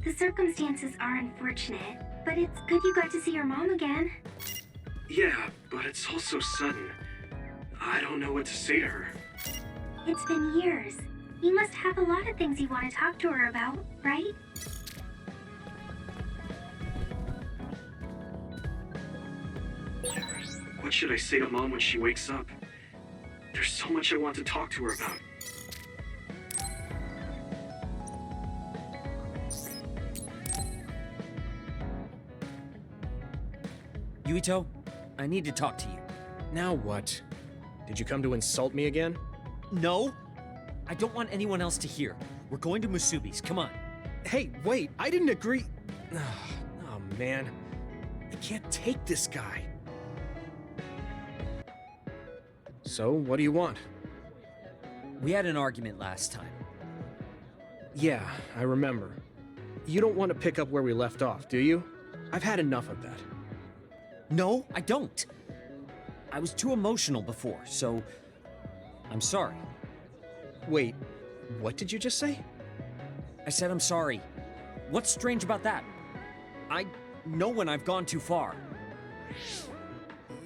The circumstances are unfortunate, but it's good you got to see your mom again. Yeah, but it's all so sudden. I don't know what to say to her. It's been years. You must have a lot of things you want to talk to her about, right? What should I say to Mom when she wakes up? There's so much I want to talk to her about. Yuito, I need to talk to you. Now what? Did you come to insult me again? No? I don't want anyone else to hear. We're going to Musubi's, come on. Hey, wait, I didn't agree. Oh, man. I can't take this guy. So, what do you want? We had an argument last time. Yeah, I remember. You don't want to pick up where we left off, do you? I've had enough of that. No, I don't. I was too emotional before, so I'm sorry. Wait, what did you just say? I said I'm sorry. What's strange about that? I know when I've gone too far.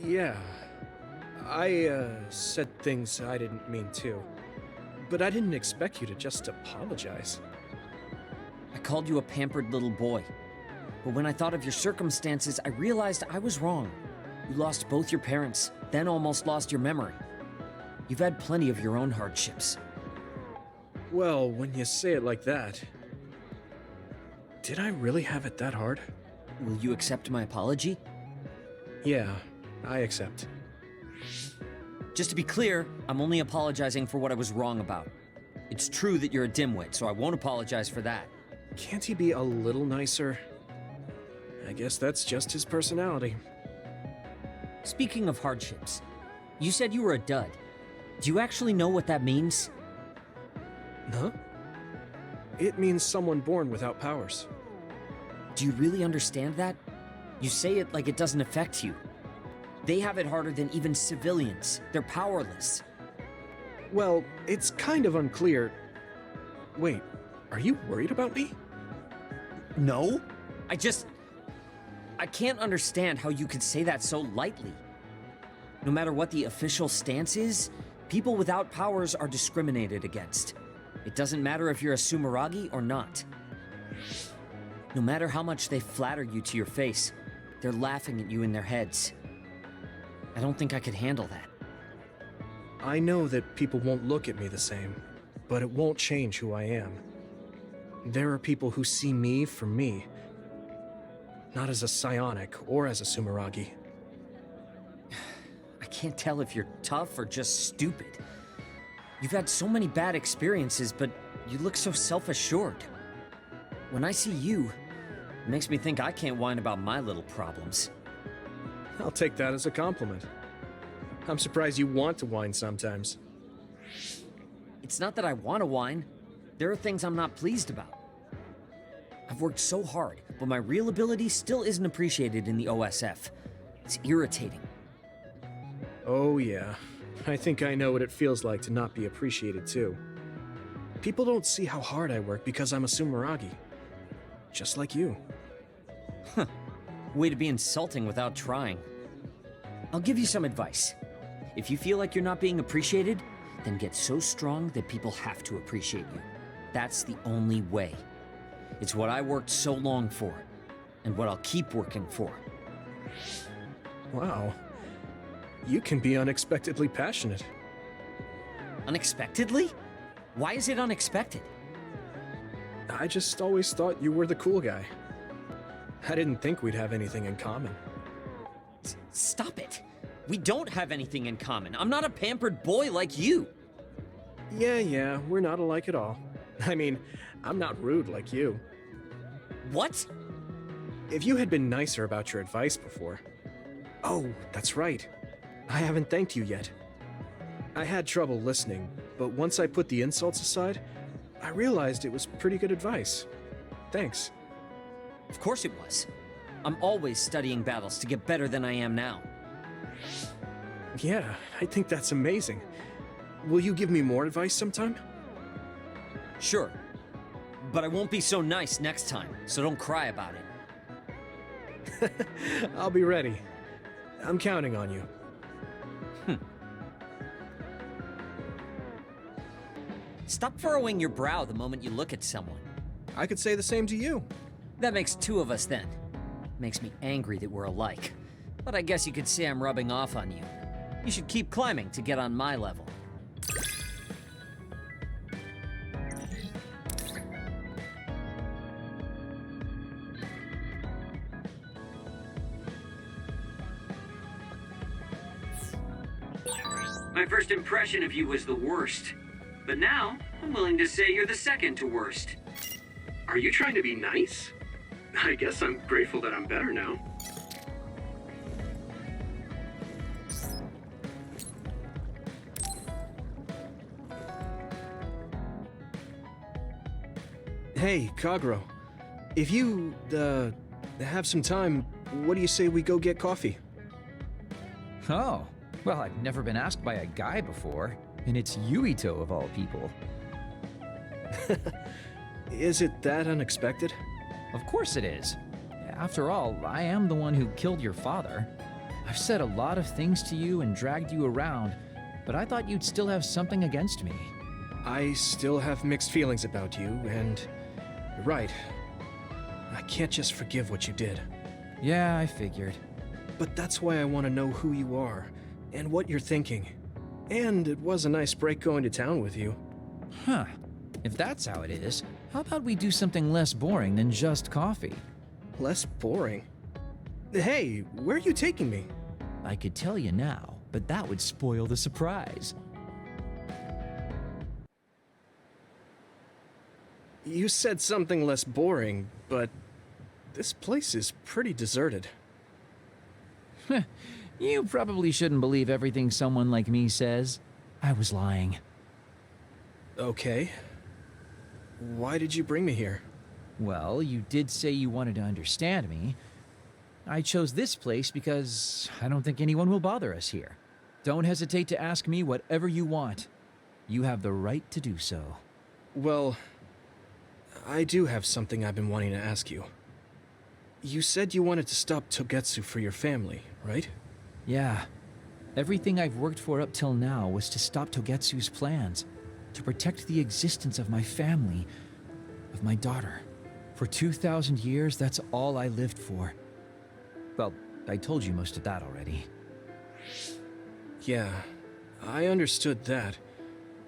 Yeah, I said things I didn't mean to. But I didn't expect you to just apologize. I called you a pampered little boy. But when I thought of your circumstances, I realized I was wrong. You lost both your parents, then almost lost your memory. You've had plenty of your own hardships. Well, when you say it like that... Did I really have it that hard? Will you accept my apology? Yeah, I accept. Just to be clear, I'm only apologizing for what I was wrong about. It's true that you're a dimwit, so I won't apologize for that. Can't he be a little nicer? I guess that's just his personality. Speaking of hardships, you said you were a dud. Do you actually know what that means? Huh? It means someone born without powers. Do you really understand that? You say it like it doesn't affect you. They have it harder than even civilians. They're powerless. Well, it's kind of unclear. Wait, are you worried about me? No. I can't understand how you could say that so lightly. No matter what the official stance is, people without powers are discriminated against. It doesn't matter if you're a Sumeragi or not. No matter how much they flatter you to your face, they're laughing at you in their heads. I don't think I could handle that. I know that people won't look at me the same, but it won't change who I am. There are people who see me for me, not as a psionic or as a Sumeragi. I can't tell if you're tough or just stupid. You've had so many bad experiences, but you look so self-assured. When I see you, it makes me think I can't whine about my little problems. I'll take that as a compliment. I'm surprised you want to whine sometimes. It's not that I want to whine. There are things I'm not pleased about. I've worked so hard, but my real ability still isn't appreciated in the OSF. It's irritating. Oh yeah, I think I know what it feels like to not be appreciated too. People don't see how hard I work because I'm a Sumeragi. Just like you. Huh. Way to be insulting without trying. I'll give you some advice. If you feel like you're not being appreciated, then get so strong that people have to appreciate you. That's the only way. It's what I worked so long for, and what I'll keep working for. Wow. You can be unexpectedly passionate. Unexpectedly? Why is it unexpected? I just always thought you were the cool guy. I didn't think we'd have anything in common. Stop it. We don't have anything in common. I'm not a pampered boy like you. Yeah, we're not alike at all. I mean, I'm not rude like you. What? If you had been nicer about your advice before... Oh, that's right. I haven't thanked you yet. I had trouble listening, but once I put the insults aside, I realized it was pretty good advice. Thanks. Of course it was. I'm always studying battles to get better than I am now. Yeah, I think that's amazing. Will you give me more advice sometime? Sure. But I won't be so nice next time, so don't cry about it. I'll be ready. I'm counting on you. Stop furrowing your brow the moment you look at someone. I could say the same to you. That makes two of us then. Makes me angry that we're alike. But I guess you could say I'm rubbing off on you. You should keep climbing to get on my level. My first impression of you was the worst. But now, I'm willing to say you're the second to worst. Are you trying to be nice? I guess I'm grateful that I'm better now. Hey, Kagero. If you, have some time, what do you say we go get coffee? Oh, well, I've never been asked by a guy before, and it's Yuito of all people. Is it that unexpected? Of course it is. After all, I am the one who killed your father. I've said a lot of things to you and dragged you around, but I thought you'd still have something against me. I still have mixed feelings about you, and you're right. I can't just forgive what you did. Yeah, I figured. But that's why I want to know who you are, and what you're thinking. And it was a nice break going to town with you. Huh. If that's how it is, how about we do something less boring than just coffee? Less boring? Hey, where are you taking me? I could tell you now, but that would spoil the surprise. You said something less boring, but this place is pretty deserted. You probably shouldn't believe everything someone like me says. I was lying. Okay. Why did you bring me here? Well, you did say you wanted to understand me. I chose this place because I don't think anyone will bother us here. Don't hesitate to ask me whatever you want. You have the right to do so. Well, I do have something I've been wanting to ask you. You said you wanted to stop Togetsu for your family, right? Yeah. Everything I've worked for up till now was to stop Togetsu's plans, to protect the existence of my family, of my daughter. For 2,000 years, that's all I lived for. Well, I told you most of that already. Yeah, I understood that,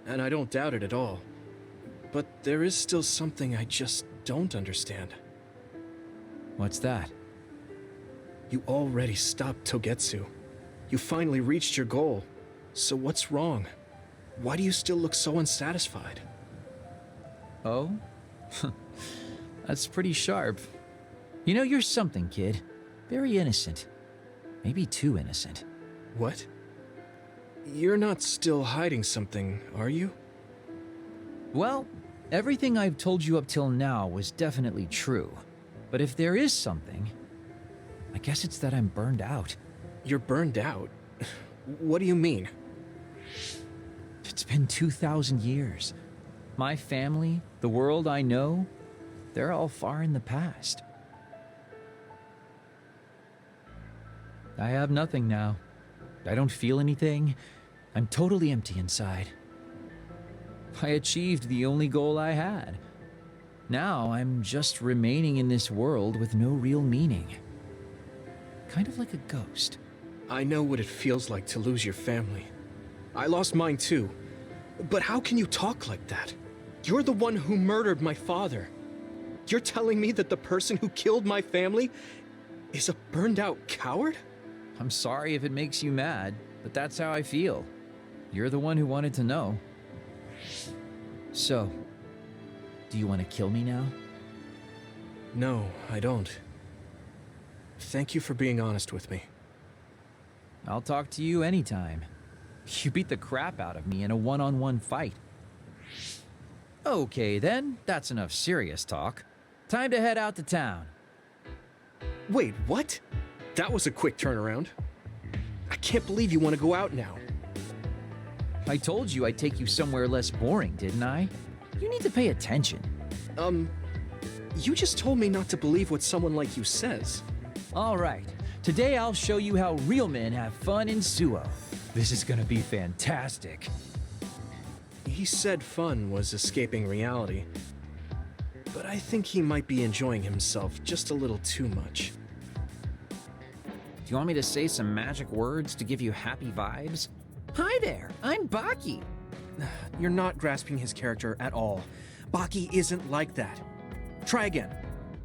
and I don't doubt it at all. But there is still something I just don't understand. What's that? You already stopped Togetsu. You finally reached your goal. So what's wrong? Why do you still look so unsatisfied? Oh? That's pretty sharp. You know, you're something, kid. Very innocent. Maybe too innocent. What? You're not still hiding something, are you? Well, everything I've told you up till now was definitely true. But if there is something, I guess it's that I'm burned out. You're burned out? What do you mean? It's been 2,000 years. My family, the world I know, they're all far in the past. I have nothing now. I don't feel anything. I'm totally empty inside. I achieved the only goal I had. Now I'm just remaining in this world with no real meaning. Kind of like a ghost. I know what it feels like to lose your family. I lost mine too. But how can you talk like that? You're the one who murdered my father. You're telling me that the person who killed my family is a burned out coward? I'm sorry if it makes you mad, but that's how I feel. You're the one who wanted to know. So, do you want to kill me now? No, I don't. Thank you for being honest with me. I'll talk to you anytime. You beat the crap out of me in a one-on-one fight. Okay then, that's enough serious talk. Time to head out to town. Wait, what? That was a quick turnaround. I can't believe you want to go out now. I told you I'd take you somewhere less boring, didn't I? You need to pay attention. You just told me not to believe what someone like you says. All right, today I'll show you how real men have fun in Suo. This is gonna be fantastic. He said fun was escaping reality, but I think he might be enjoying himself just a little too much. Do you want me to say some magic words to give you happy vibes? Hi there, I'm Baki. You're not grasping his character at all. Baki isn't like that. Try again.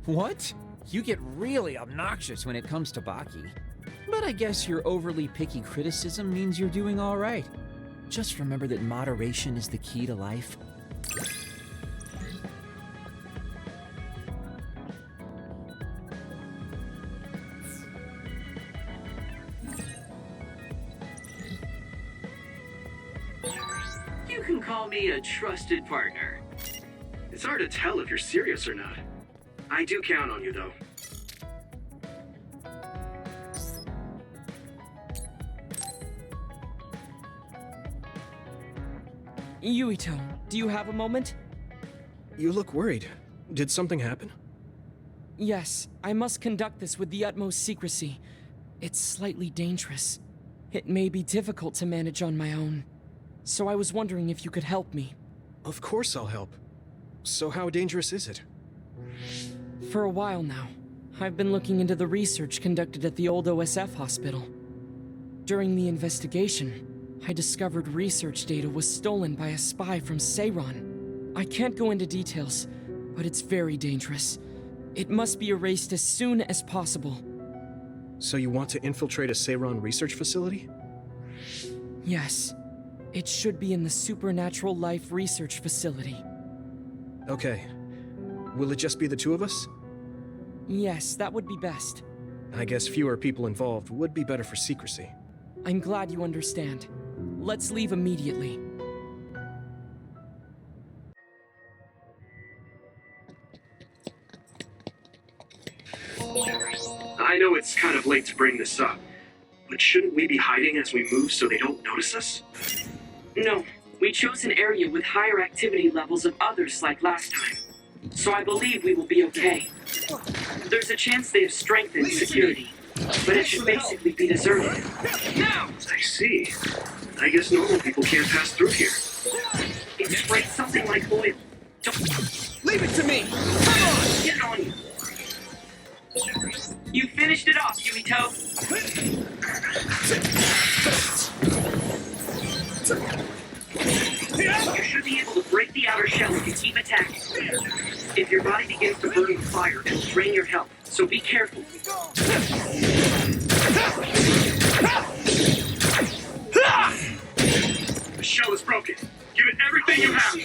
What? You get really obnoxious when it comes to Baki. But I guess your overly picky criticism means you're doing all right. Just remember that moderation is the key to life. You can call me a trusted partner. It's hard to tell if you're serious or not. I do count on you, though. Yuito, do you have a moment? You look worried. Did something happen? Yes, I must conduct this with the utmost secrecy. It's slightly dangerous. It may be difficult to manage on my own. So I was wondering if you could help me. Of course I'll help. So how dangerous is it? For a while now, I've been looking into the research conducted at the old OSF hospital. During the investigation, I discovered research data was stolen by a spy from Seiron. I can't go into details, but it's very dangerous. It must be erased as soon as possible. So you want to infiltrate a Seiron research facility? Yes. It should be in the Supernatural Life Research Facility. Okay. Will it just be the two of us? Yes, that would be best. I guess fewer people involved would be better for secrecy. I'm glad you understand. Let's leave immediately. I know it's kind of late to bring this up, but shouldn't we be hiding as we move so they don't notice us? No, we chose an area with higher activity levels of others like last time. So I believe we will be okay. There's a chance they have strengthened security, but it should basically be deserted. Now! I see. I guess normal people can't pass through here. It sprays something like oil. Don't Leave it to me! get on you. You finished it off, Yuito. You should be able to break the outer shell if you keep attacking. If your body begins to burn with fire, it'll drain your health, so be careful. The shell is broken. Give it everything you have.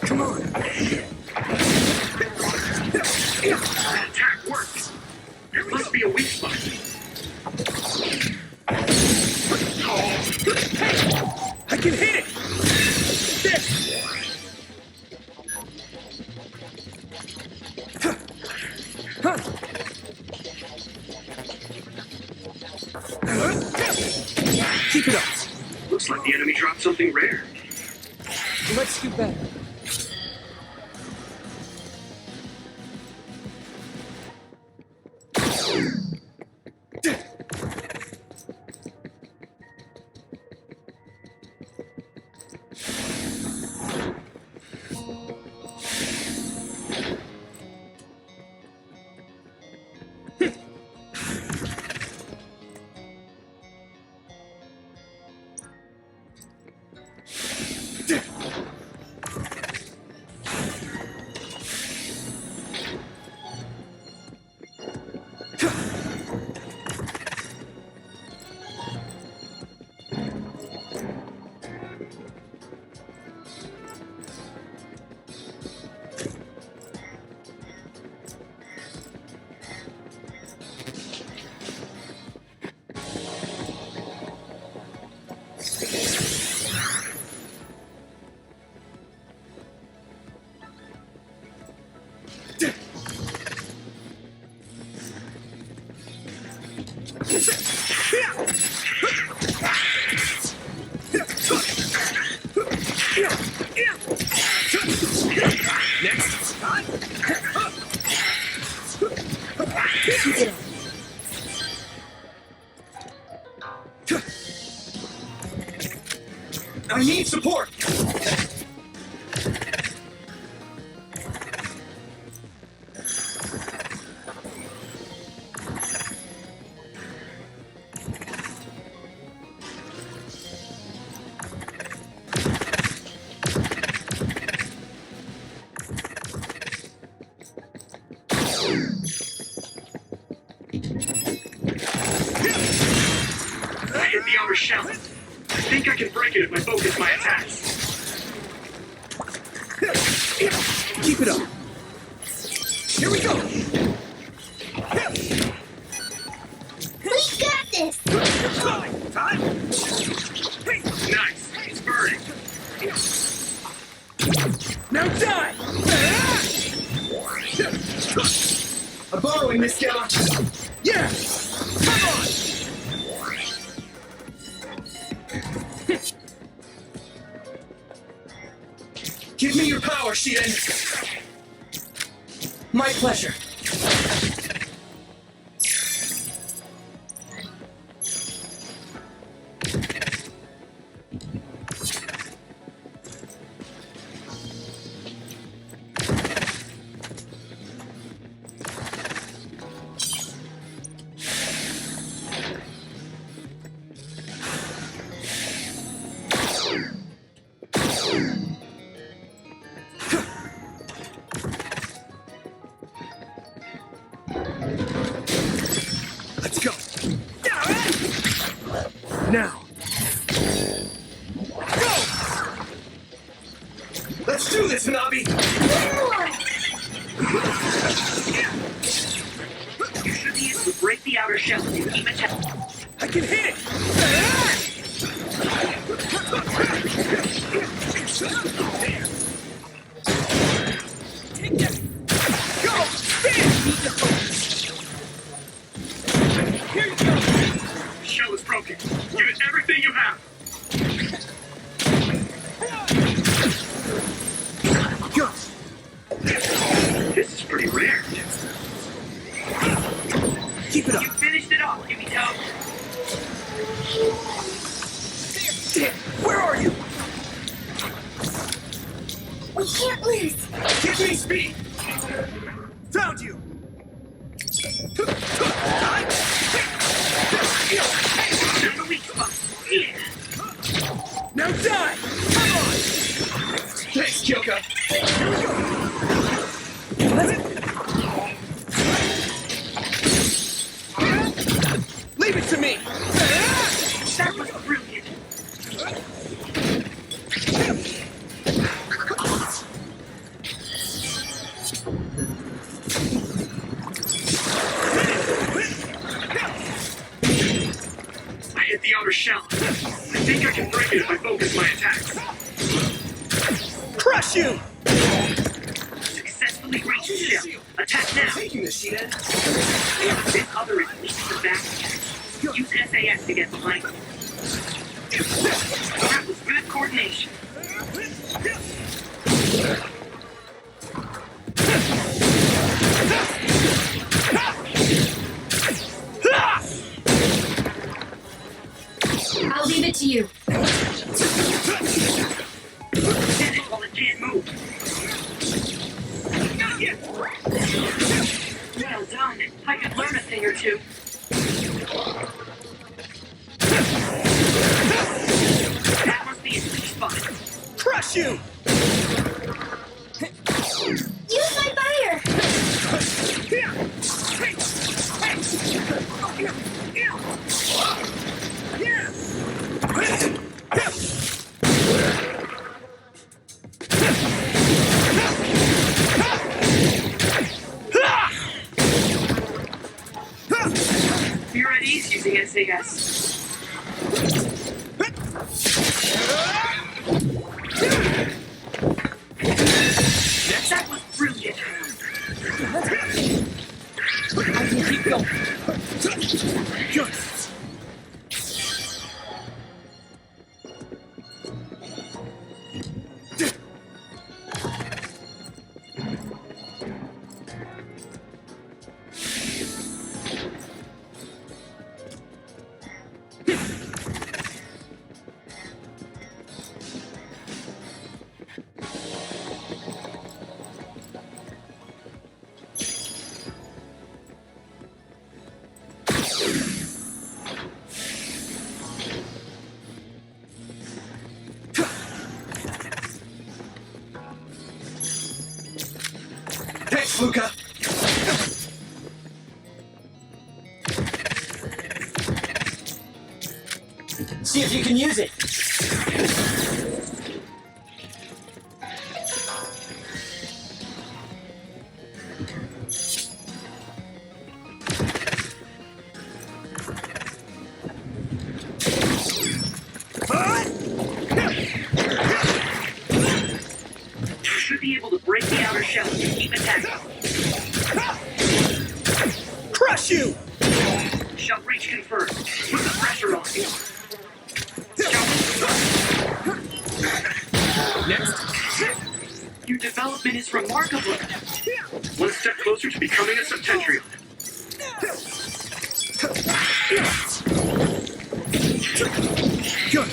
Come on! That attack worked. There must be a weak spot. I can hit it! There! Keep it up! Looks like the enemy dropped something rare. Let's do better. I need support! I hit the outer shell. I think I can break it if I focus my attacks. Keep it up. Here we go. We got this! Time. Nice. It's burning. Now die! I'm borrowing this, Gamma. Yeah! Come on! Give me your power, Shiden! My pleasure. Let's go! Now! Go! Let's do this, Hanabi! You should be able to break the outer shell and keep attacking. I can hit it! Go! Stand! Here you go! The shell is broken. Give it everything you have. Go! This is pretty rare. Keep it up. You finished it off, Yuito. Where are you? We can't lose! Give me speed! Found you! There's a weak spot. Yeah. Now die! Come on! Thanks, Kyoka! Here we go! Leave it to me! That was brilliant. I hit the outer shell. I think I can break it if I focus my attacks. Crush you! Successfully reached the shell. Attack now. Taking this, Shiden. This other is weak to the back. Use SAS to get behind him. That was good coordination. I'll leave it to you. Hit it while it can't move. Well done. I could learn a thing or two. That must be a weak spot. Crush you! Use my fire! You're at ease using SAS. That was brilliant. I can keep going. Good. Luca! See if you can use it. Should be able to break the outer shell and keep attacking. Crush you! Shell breach confirmed. Put the pressure on. Next. Your development is remarkable. One step closer to becoming a Septentrion. Good.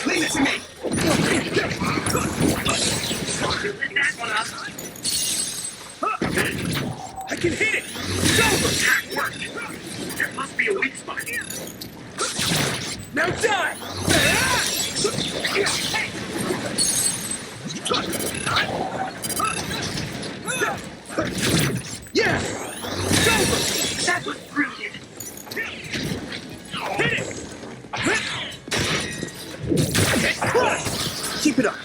Leave it to me! You lit that one up. I can hit it! Attack worked. There must be a weak spot. Now die! Yeah! That was brilliant. Hit it! Keep it up.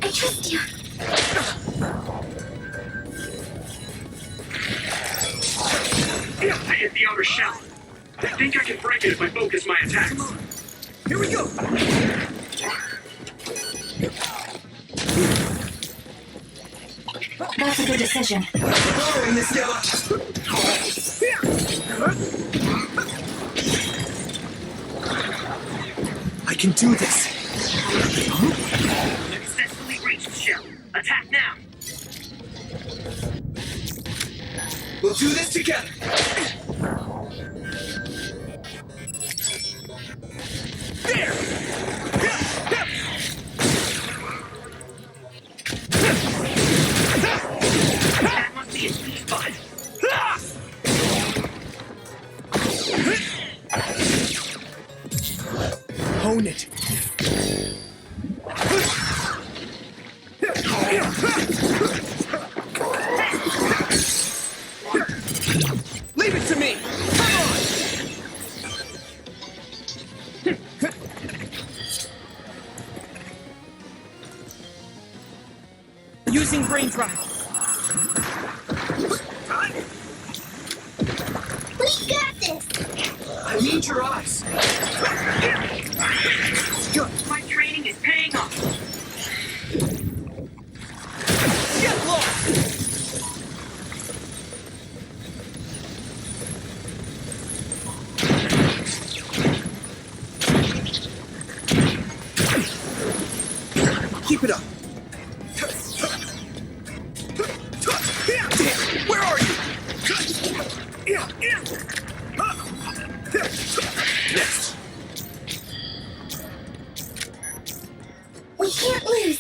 I trust you. I hit the outer shell. I think I can break it if I focus my attacks. Here we go! That's a good decision. Following this guy! I can do this! Successfully reached shell. Attack now. We'll do this together! There! That must be a weak spot. Hone it! Leave it to me! Come on! Using brain drive. We got this! I need your eyes! Good! My training is paying off. Get lost! Keep it up! Where are you? Next! We can't lose!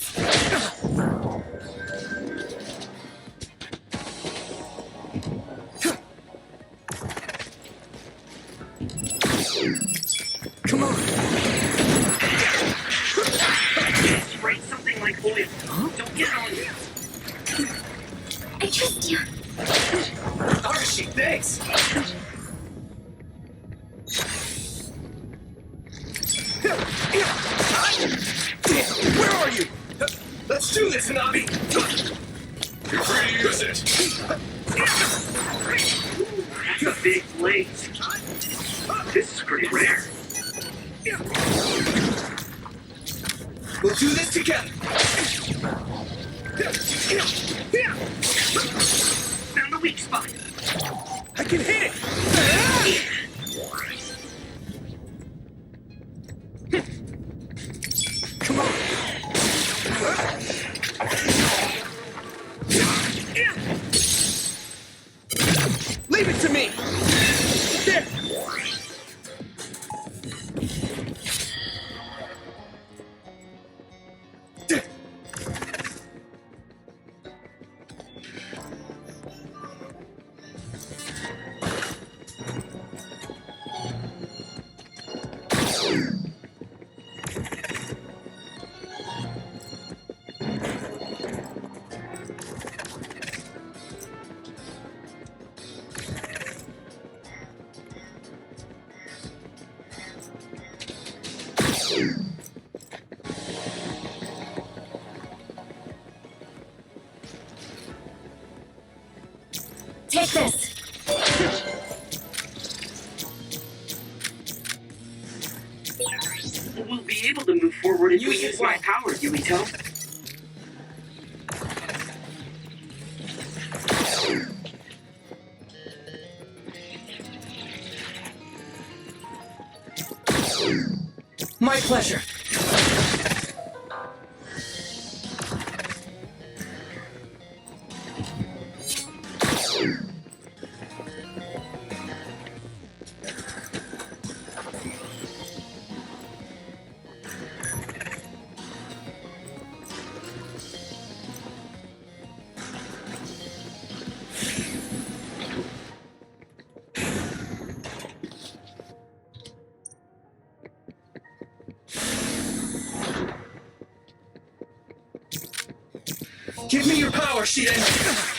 Come on! Spray something like oil. Don't get on you. I trust you. Archie, thanks! Where are you? Let's do this, Nabi! You're free to use it. That's a big blaze. This is pretty rare. We'll do this together! Found a weak spot. I can hit it! Come on! Leave it to me! There! Take this! We'll be able to move forward if we use my power, Yuito. My pleasure. Give me your power, Shiden!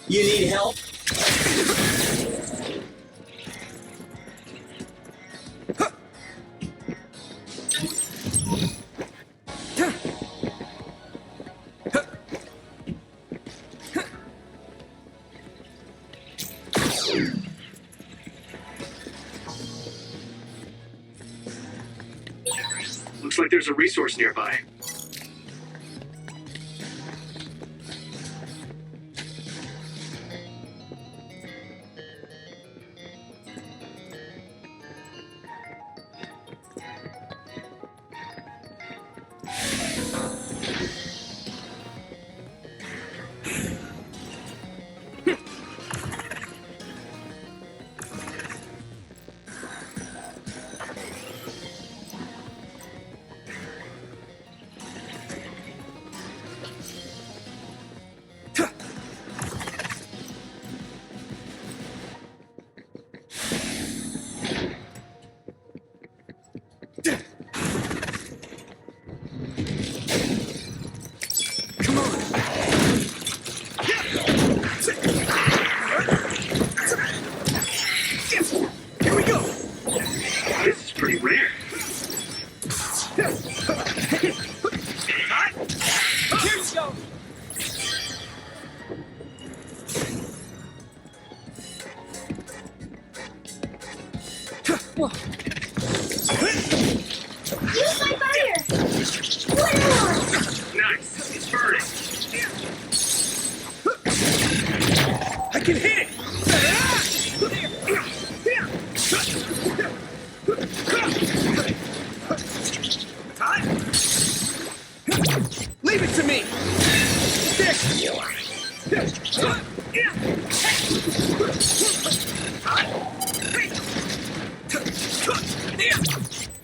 You need help? Looks like there's a resource nearby.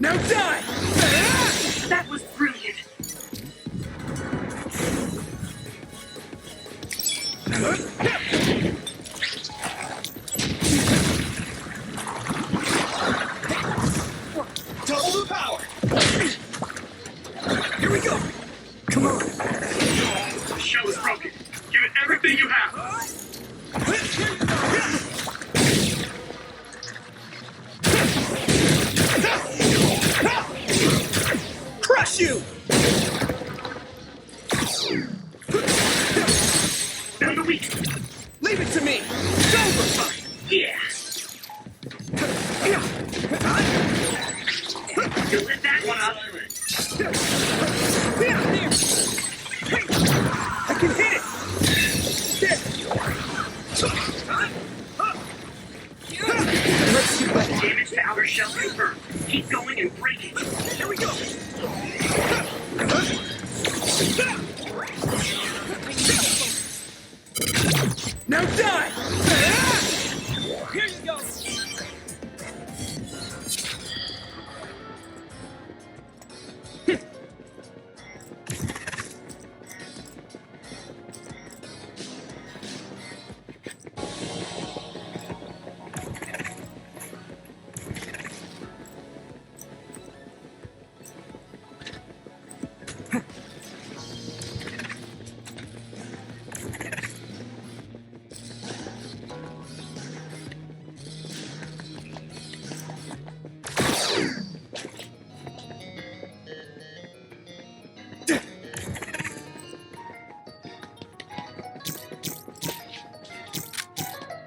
Now die! That was brilliant. Double the power! Here we go! Come on! The shell is broken. Give it everything you have. Crush you! Down the weak. Leave it to me! Go! Yeah. You lit that one up. I can hit it! Let's see what Damage to outer shell confirmed. Keep going and break it. Here we go! Now die! Here you go!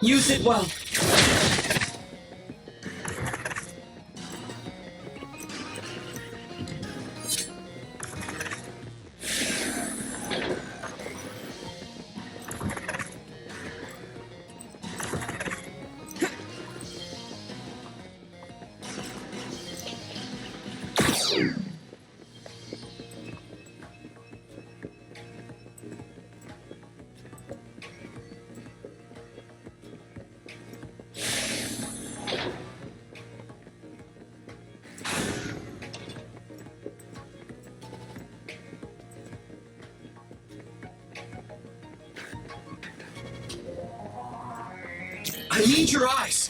Use it well. I need your eyes!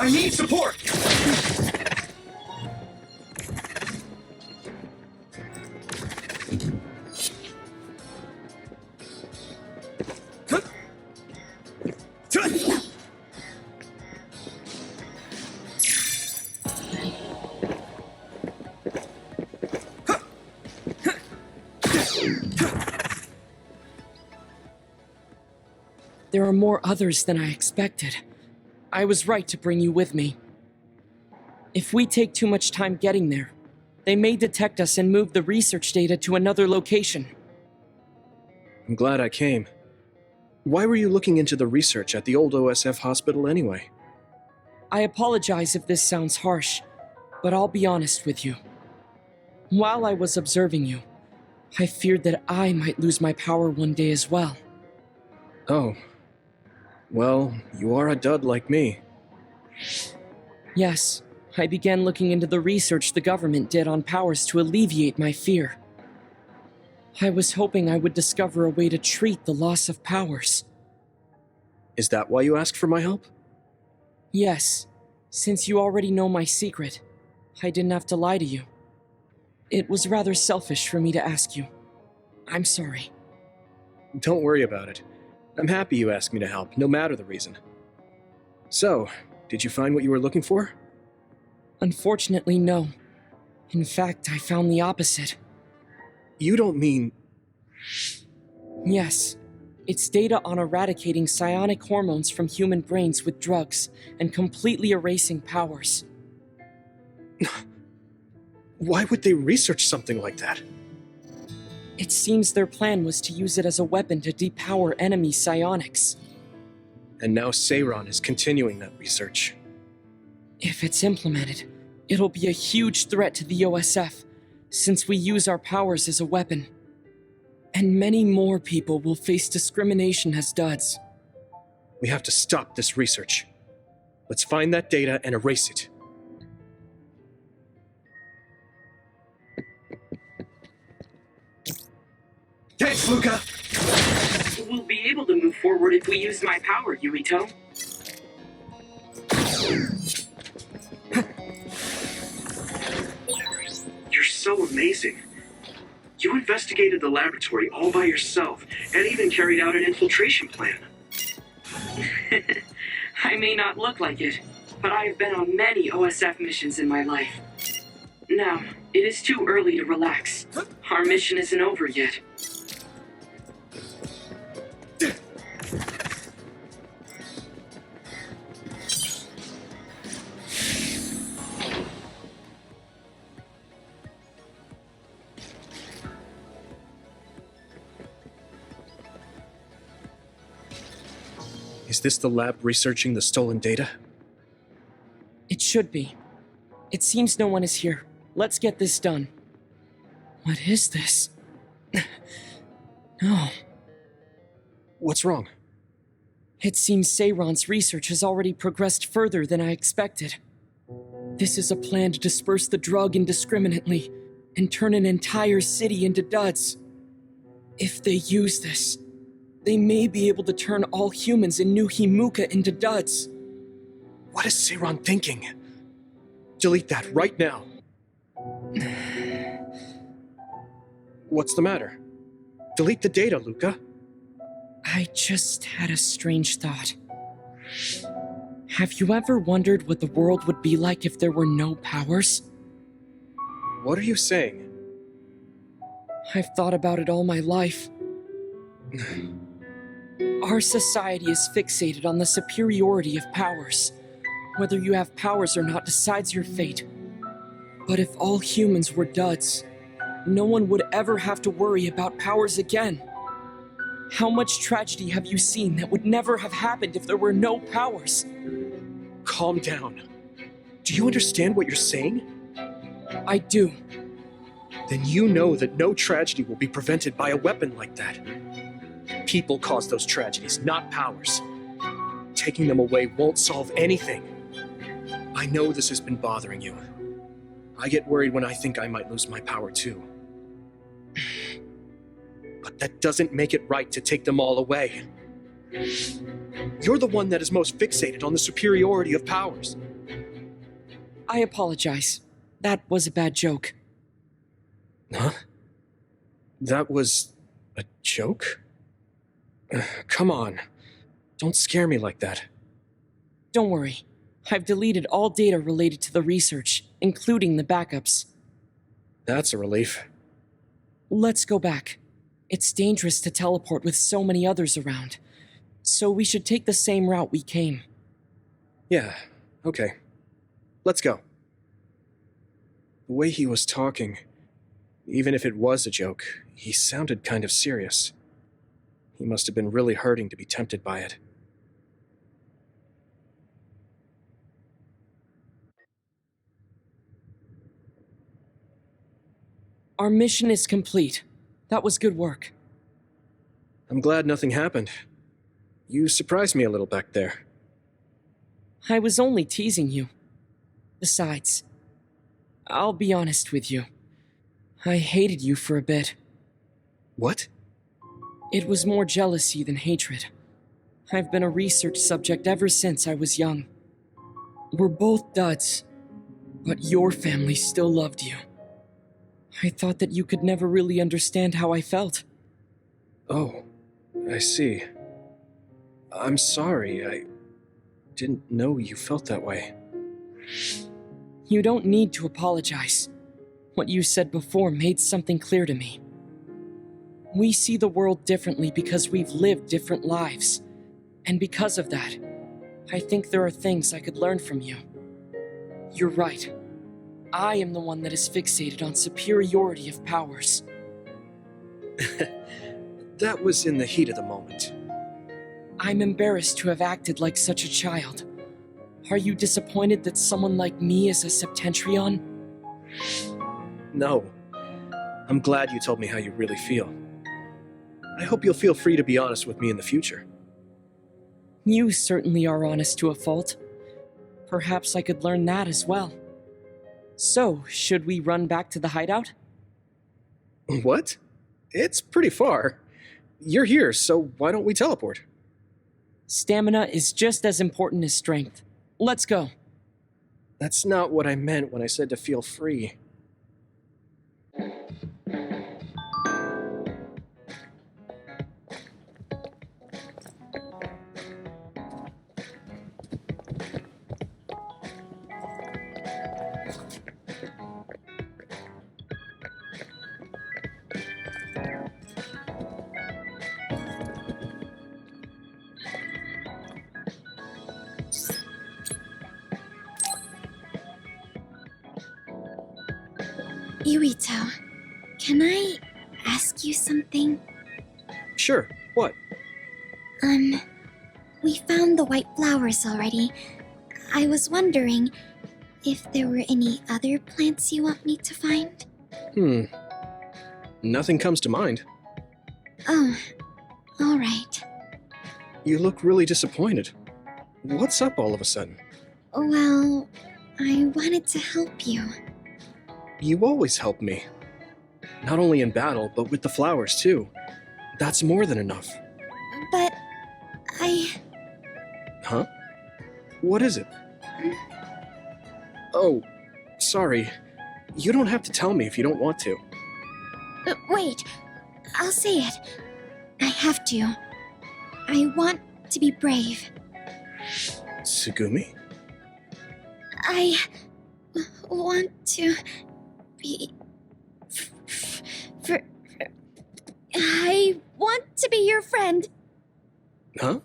I need support! There are more others than I expected. I was right to bring you with me. If we take too much time getting there, they may detect us and move the research data to another location. I'm glad I came. Why were you looking into the research at the old OSF hospital anyway? I apologize if this sounds harsh, but I'll be honest with you. While I was observing you, I feared that I might lose my power one day as well. Oh. Well, you are a dud like me. Yes, I began looking into the research the government did on powers to alleviate my fear. I was hoping I would discover a way to treat the loss of powers. Is that why you asked for my help? Yes, since you already know my secret, I didn't have to lie to you. It was rather selfish for me to ask you. I'm sorry. Don't worry about it. I'm happy you asked me to help, no matter the reason. So, did you find what you were looking for? Unfortunately, no. In fact, I found the opposite. You don't mean... Yes. It's data on eradicating psionic hormones from human brains with drugs and completely erasing powers. Why would they research something like that? It seems their plan was to use it as a weapon to depower enemy psionics. And now Seiron is continuing that research. If it's implemented, it'll be a huge threat to the OSF, since we use our powers as a weapon. And many more people will face discrimination as duds. We have to stop this research. Let's find that data and erase it. Thanks, Luca! We'll be able to move forward if we use my power, Yuito. You're so amazing. You investigated the laboratory all by yourself, and even carried out an infiltration plan. I may not look like it, but I have been on many OSF missions in my life. Now, it is too early to relax. Our mission isn't over yet. Is this the lab researching the stolen data? It should be. It seems no one is here. Let's get this done. What is this? No. What's wrong? It seems Seiron's research has already progressed further than I expected. This is a plan to disperse the drug indiscriminately and turn an entire city into duds. If they use this, they may be able to turn all humans in New Himuka into duds. What is Seiron thinking? Delete that right now. What's the matter? Delete the data, Luca. I just had a strange thought. Have you ever wondered what the world would be like if there were no powers? What are you saying? I've thought about it all my life. Our society is fixated on the superiority of powers. Whether you have powers or not decides your fate. But if all humans were duds, no one would ever have to worry about powers again. How much tragedy have you seen that would never have happened if there were no powers? Calm down. Do you understand what you're saying? I do. Then you know that no tragedy will be prevented by a weapon like that. People cause those tragedies, not powers. Taking them away won't solve anything. I know this has been bothering you. I get worried when I think I might lose my power too. But that doesn't make it right to take them all away. You're the one that is most fixated on the superiority of powers. I apologize. That was a bad joke. Huh? That was a joke? Come on. Don't scare me like that. Don't worry. I've deleted all data related to the research, including the backups. That's a relief. Let's go back. It's dangerous to teleport with so many others around, so we should take the same route we came. Yeah, okay. Let's go. The way he was talking, even if it was a joke, he sounded kind of serious. He must have been really hurting to be tempted by it. Our mission is complete. That was good work. I'm glad nothing happened. You surprised me a little back there. I was only teasing you. Besides, I'll be honest with you. I hated you for a bit. What? It was more jealousy than hatred. I've been a research subject ever since I was young. We're both duds. But your family still loved you. I thought that you could never really understand how I felt. Oh, I see. I'm sorry, I didn't know you felt that way. You don't need to apologize. What you said before made something clear to me. We see the world differently because we've lived different lives. And because of that, I think there are things I could learn from you. You're right. I am the one that is fixated on superiority of powers. That was in the heat of the moment. I'm embarrassed to have acted like such a child. Are you disappointed that someone like me is a Septentrion? No. I'm glad you told me how you really feel. I hope you'll feel free to be honest with me in the future. You certainly are honest to a fault. Perhaps I could learn that as well. So, should we run back to the hideout? What? It's pretty far. You're here, so why don't we teleport? Stamina is just as important as strength. Let's go. That's not what I meant when I said to feel free. Yuito, can I ask you something? Sure, what? We found the white flowers already. I was wondering if there were any other plants you want me to find? Nothing comes to mind. Oh, alright. You look really disappointed. What's up all of a sudden? Well, I wanted to help you. You always help me. Not only in battle, but with the flowers too. That's more than enough. But Huh? What is it? Oh, sorry. You don't have to tell me if you don't want to. Wait, I'll say it. I have to. I want to be brave. Tsugumi? I want to be... I want to be your friend. Huh?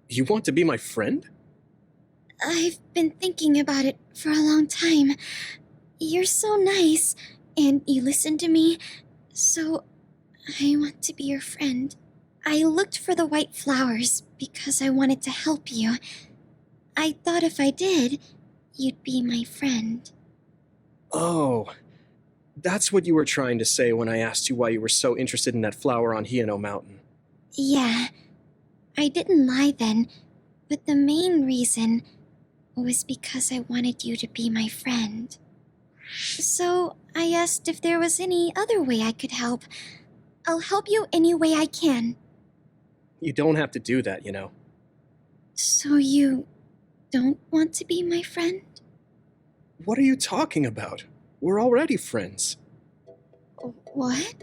You want to be my friend? I've been thinking about it for a long time. You're so nice, and you listen to me, so I want to be your friend. I looked for the white flowers because I wanted to help you. I thought if I did, you'd be my friend. Oh, that's what you were trying to say when I asked you why you were so interested in that flower on Hiyano Mountain. Yeah, I didn't lie then, but the main reason was because I wanted you to be my friend. So I asked if there was any other way I could help. I'll help you any way I can. You don't have to do that, you know. So you don't want to be my friend? What are you talking about? We're already friends. What?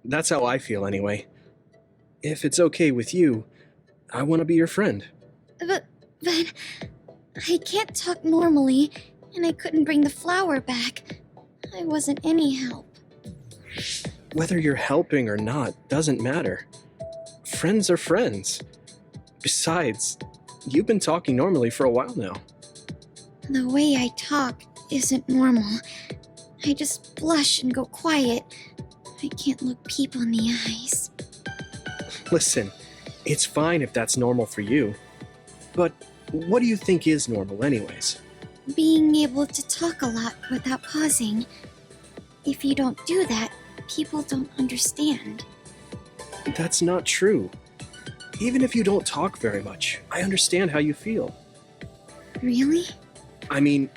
That's how I feel anyway. If it's okay with you, I want to be your friend. But I can't talk normally, and I couldn't bring the flower back. I wasn't any help. Whether you're helping or not doesn't matter. Friends are friends. Besides, you've been talking normally for a while now. The way I talk isn't normal. I just blush and go quiet. I can't look people in the eyes. Listen, it's fine if that's normal for you. But what do you think is normal anyways? Being able to talk a lot without pausing. If you don't do that, people don't understand. That's not true. Even if you don't talk very much, I understand how you feel. Really? I mean,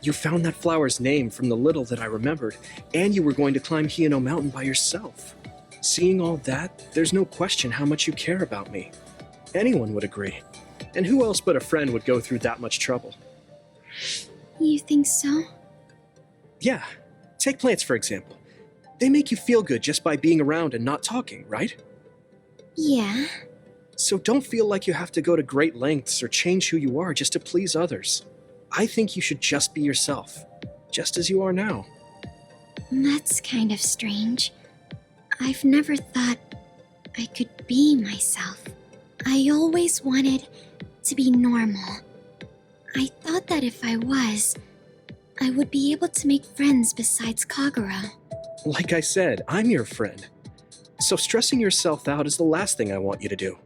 you found that flower's name from the little that I remembered, and you were going to climb Hiyano Mountain by yourself. Seeing all that, there's no question how much you care about me. Anyone would agree. And who else but a friend would go through that much trouble? You think so? Yeah, take plants for example. They make you feel good just by being around and not talking, right? Yeah. So don't feel like you have to go to great lengths or change who you are just to please others. I think you should just be yourself, just as you are now. That's kind of strange. I've never thought I could be myself. I always wanted to be normal. I thought that if I was, I would be able to make friends besides Kagura. Like I said, I'm your friend. So stressing yourself out is the last thing I want you to do.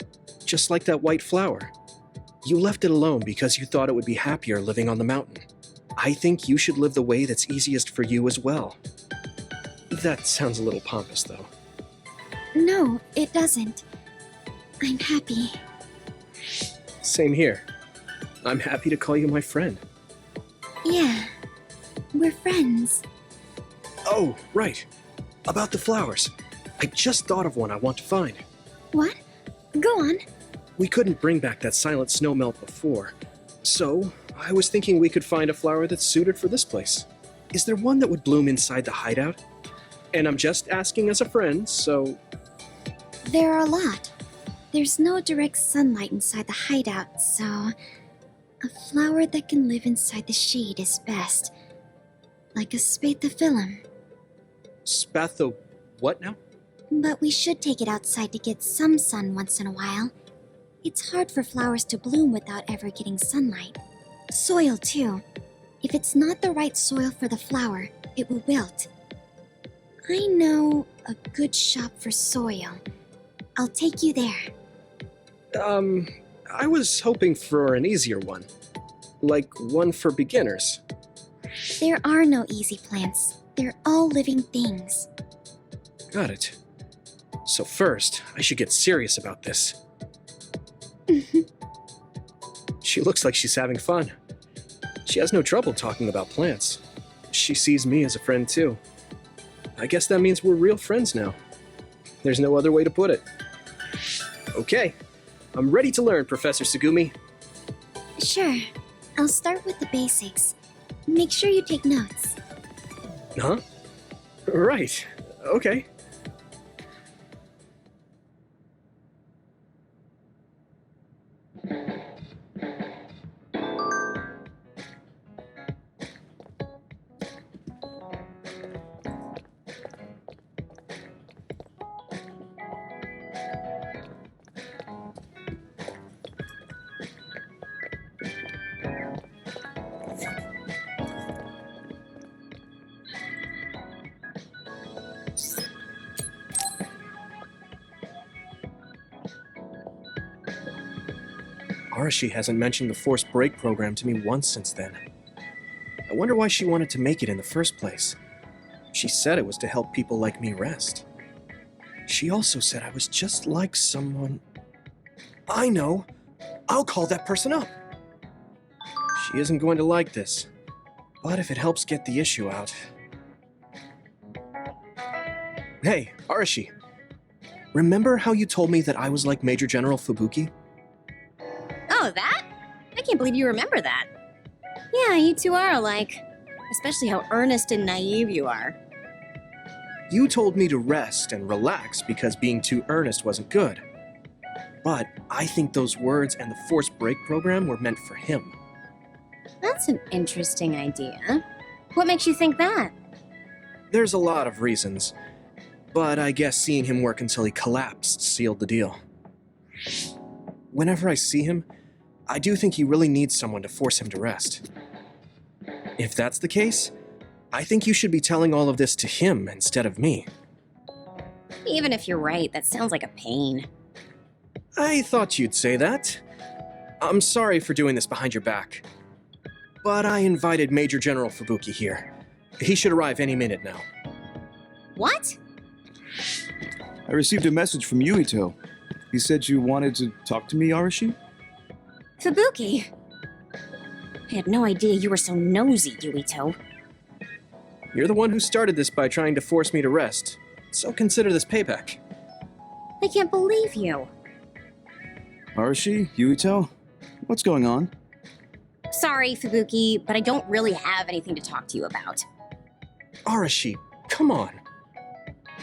Just like that white flower. You left it alone because you thought it would be happier living on the mountain. I think you should live the way that's easiest for you as well. That sounds a little pompous, though. No, it doesn't. I'm happy. Same here. I'm happy to call you my friend. Yeah, we're friends. Oh, right. About the flowers. I just thought of one I want to find. What? Go on. We couldn't bring back that silent snow melt before, so I was thinking we could find a flower that's suited for this place. Is there one that would bloom inside the hideout? And I'm just asking as a friend, so... There are a lot. There's no direct sunlight inside the hideout, so a flower that can live inside the shade is best. Like a spathiphyllum. Spatho... what now? But we should take it outside to get some sun once in a while. It's hard for flowers to bloom without ever getting sunlight. Soil, too. If it's not the right soil for the flower, it will wilt. I know a good shop for soil. I'll take you there. I was hoping for an easier one. Like one for beginners. There are no easy plants. They're all living things. Got it. So first, I should get serious about this. She looks like she's having fun. She has no trouble talking about plants. She sees me as a friend too. I guess that means we're real friends now. There's no other way to put it. Okay, I'm ready to learn, Professor Sugumi. Sure. I'll start with the basics. Make sure you take notes. Huh? Right. Okay. Arashi hasn't mentioned the forced break program to me once since then. I wonder why she wanted to make it in the first place. She said it was to help people like me rest. She also said I was just like someone... I know! I'll call that person up! She isn't going to like this, but if it helps get the issue out... Hey, Arashi. Remember how you told me that I was like Major General Fubuki? Oh, that? I can't believe you remember that. Yeah, you two are alike. Especially how earnest and naive you are. You told me to rest and relax because being too earnest wasn't good. But I think those words and the forced break program were meant for him. That's an interesting idea. What makes you think that? There's a lot of reasons, but I guess seeing him work until he collapsed sealed the deal. Whenever I see him, I do think he really needs someone to force him to rest. If that's the case, I think you should be telling all of this to him instead of me. Even if you're right, that sounds like a pain. I thought you'd say that. I'm sorry for doing this behind your back. But I invited Major General Fubuki here. He should arrive any minute now. What? I received a message from Yuito. He said you wanted to talk to me, Arashi? Fubuki! I had no idea you were so nosy, Yuito. You're the one who started this by trying to force me to rest, so consider this payback. I can't believe you. Arashi? Yuito? What's going on? Sorry, Fubuki, but I don't really have anything to talk to you about. Arashi, come on.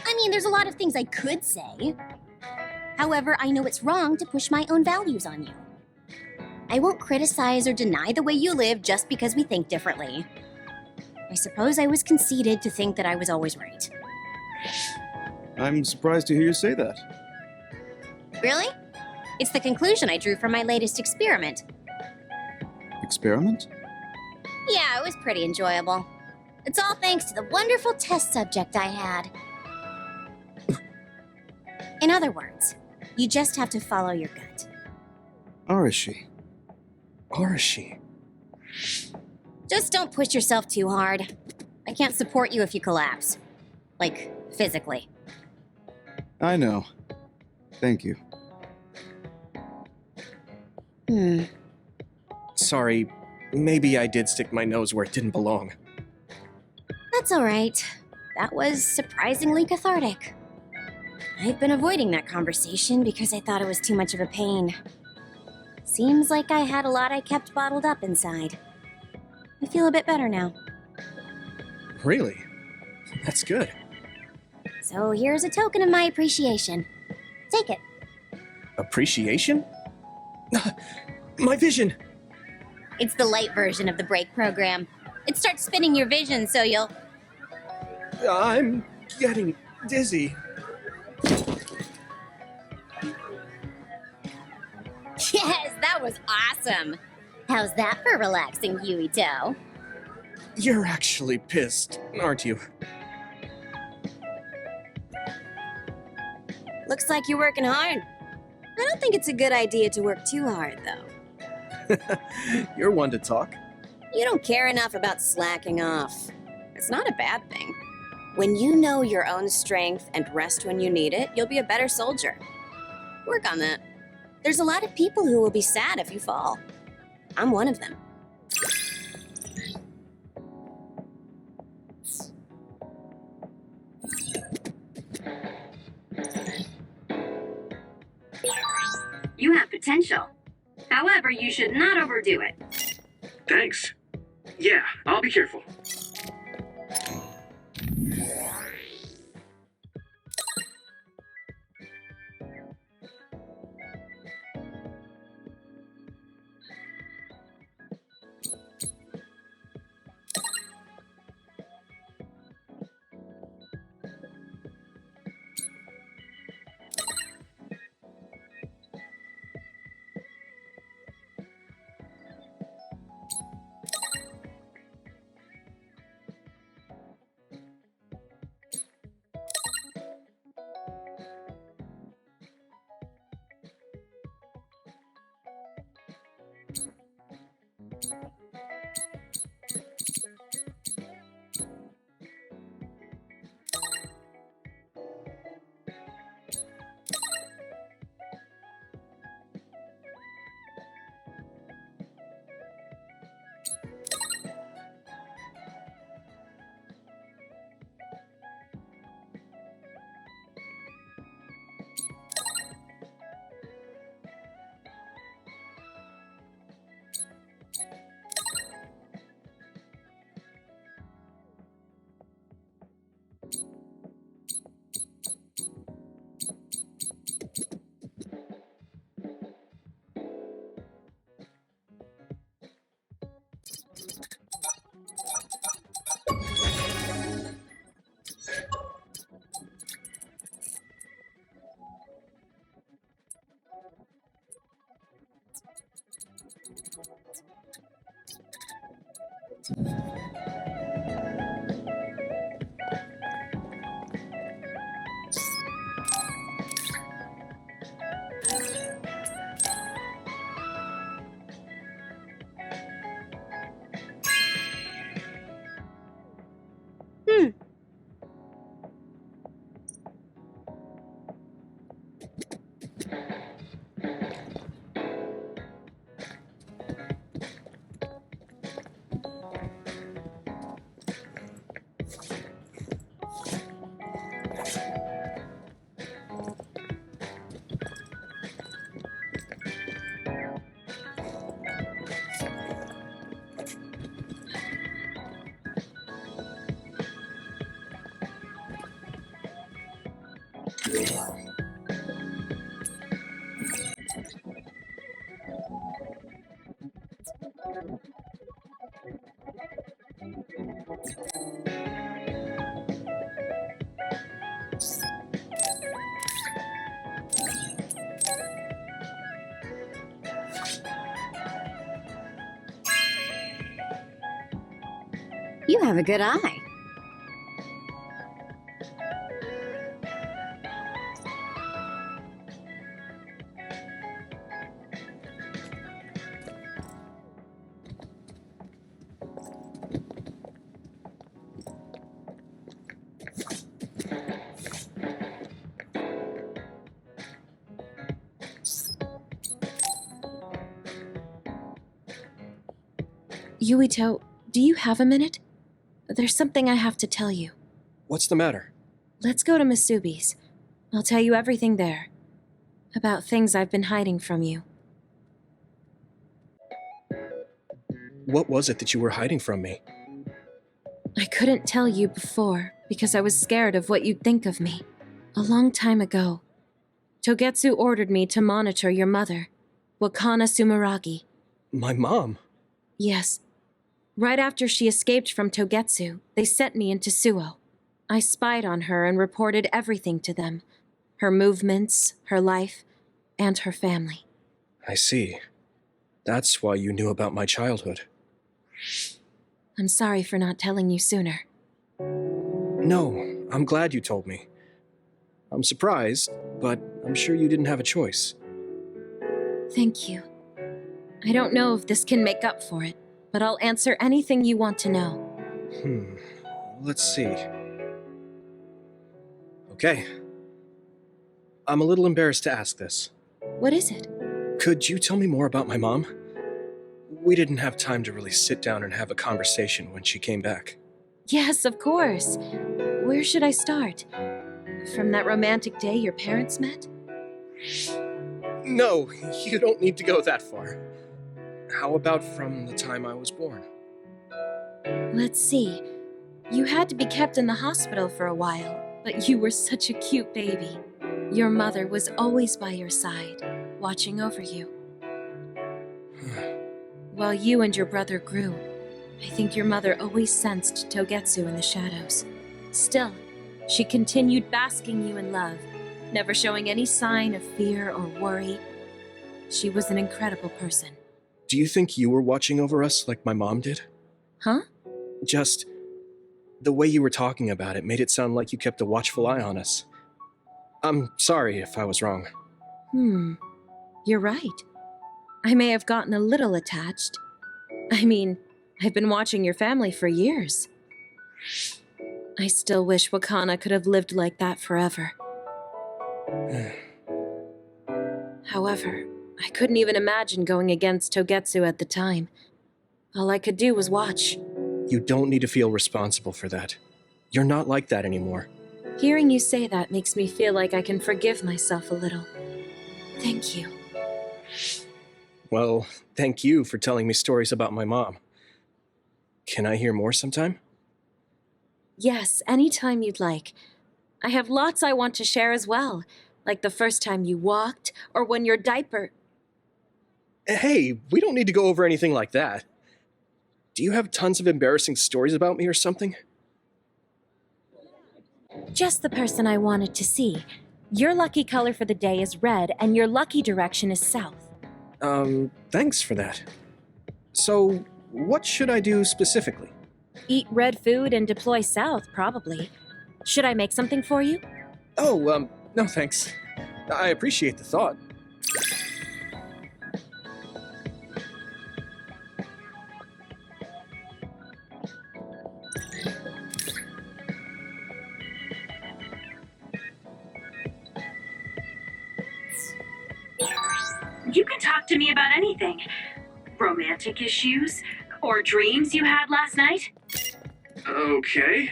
I mean, there's a lot of things I could say. However, I know it's wrong to push my own values on you. I won't criticize or deny the way you live just because we think differently. I suppose I was conceited to think that I was always right. I'm surprised to hear you say that. Really? It's the conclusion I drew from my latest experiment. Experiment? Yeah, it was pretty enjoyable. It's all thanks to the wonderful test subject I had. In other words, you just have to follow your gut. Arashi. Arashi. Just don't push yourself too hard. I can't support you if you collapse. Like, physically. I know. Thank you. Sorry, maybe I did stick my nose where it didn't belong. That's alright. That was surprisingly cathartic. I've been avoiding that conversation because I thought it was too much of a pain. Seems like I had a lot I kept bottled up inside. I feel a bit better now. Really? That's good. So here's a token of my appreciation. Take it. Appreciation? My vision! It's the light version of the break program. It starts spinning your vision so you'll... I'm getting dizzy. Yes, that was awesome! How's that for relaxing, Yuito? You're actually pissed, aren't you? Looks like you're working hard. I don't think it's a good idea to work too hard, though. You're one to talk. You don't care enough about slacking off. It's not a bad thing. When you know your own strength and rest when you need it, you'll be a better soldier. Work on that. There's a lot of people who will be sad if you fall. I'm one of them. You have potential. However, you should not overdo it. Thanks. Yeah, I'll be careful. You have a good eye. Yuito, do you have a minute? There's something I have to tell you. What's the matter? Let's go to Masubi's. I'll tell you everything there. About things I've been hiding from you. What was it that you were hiding from me? I couldn't tell you before because I was scared of what you'd think of me. A long time ago, Togetsu ordered me to monitor your mother, Wakana Sumeragi. My mom? Yes. Right after she escaped from Togetsu, they sent me into Suo. I spied on her and reported everything to them. Her movements, her life, and her family. I see. That's why you knew about my childhood. I'm sorry for not telling you sooner. No, I'm glad you told me. I'm surprised, but I'm sure you didn't have a choice. Thank you. I don't know if this can make up for it, but I'll answer anything you want to know. Let's see. Okay. I'm a little embarrassed to ask this. What is it? Could you tell me more about my mom? We didn't have time to really sit down and have a conversation when she came back. Yes, of course. Where should I start? From that romantic day your parents met? No, you don't need to go that far. How about from the time I was born? Let's see. You had to be kept in the hospital for a while, but you were such a cute baby. Your mother was always by your side, watching over you. While you and your brother grew, I think your mother always sensed Togetsu in the shadows. Still, she continued basking you in love, never showing any sign of fear or worry. She was an incredible person. Do you think you were watching over us like my mom did? Huh? Just the way you were talking about it made it sound like you kept a watchful eye on us. I'm sorry if I was wrong. You're right. I may have gotten a little attached. I mean, I've been watching your family for years. I still wish Wakana could have lived like that forever. However, I couldn't even imagine going against Togetsu at the time. All I could do was watch. You don't need to feel responsible for that. You're not like that anymore. Hearing you say that makes me feel like I can forgive myself a little. Thank you. Well, thank you for telling me stories about my mom. Can I hear more sometime? Yes, anytime you'd like. I have lots I want to share as well, like the first time you walked, or when your diaper... Hey, we don't need to go over anything like that. Do you have tons of embarrassing stories about me or something? Just the person I wanted to see. Your lucky color for the day is red, and your lucky direction is south. Thanks for that. So, what should I do specifically? Eat red food and deploy south, probably. Should I make something for you? Oh, no thanks. I appreciate the thought. You can talk to me about anything. Romantic issues, or dreams you had last night. Okay.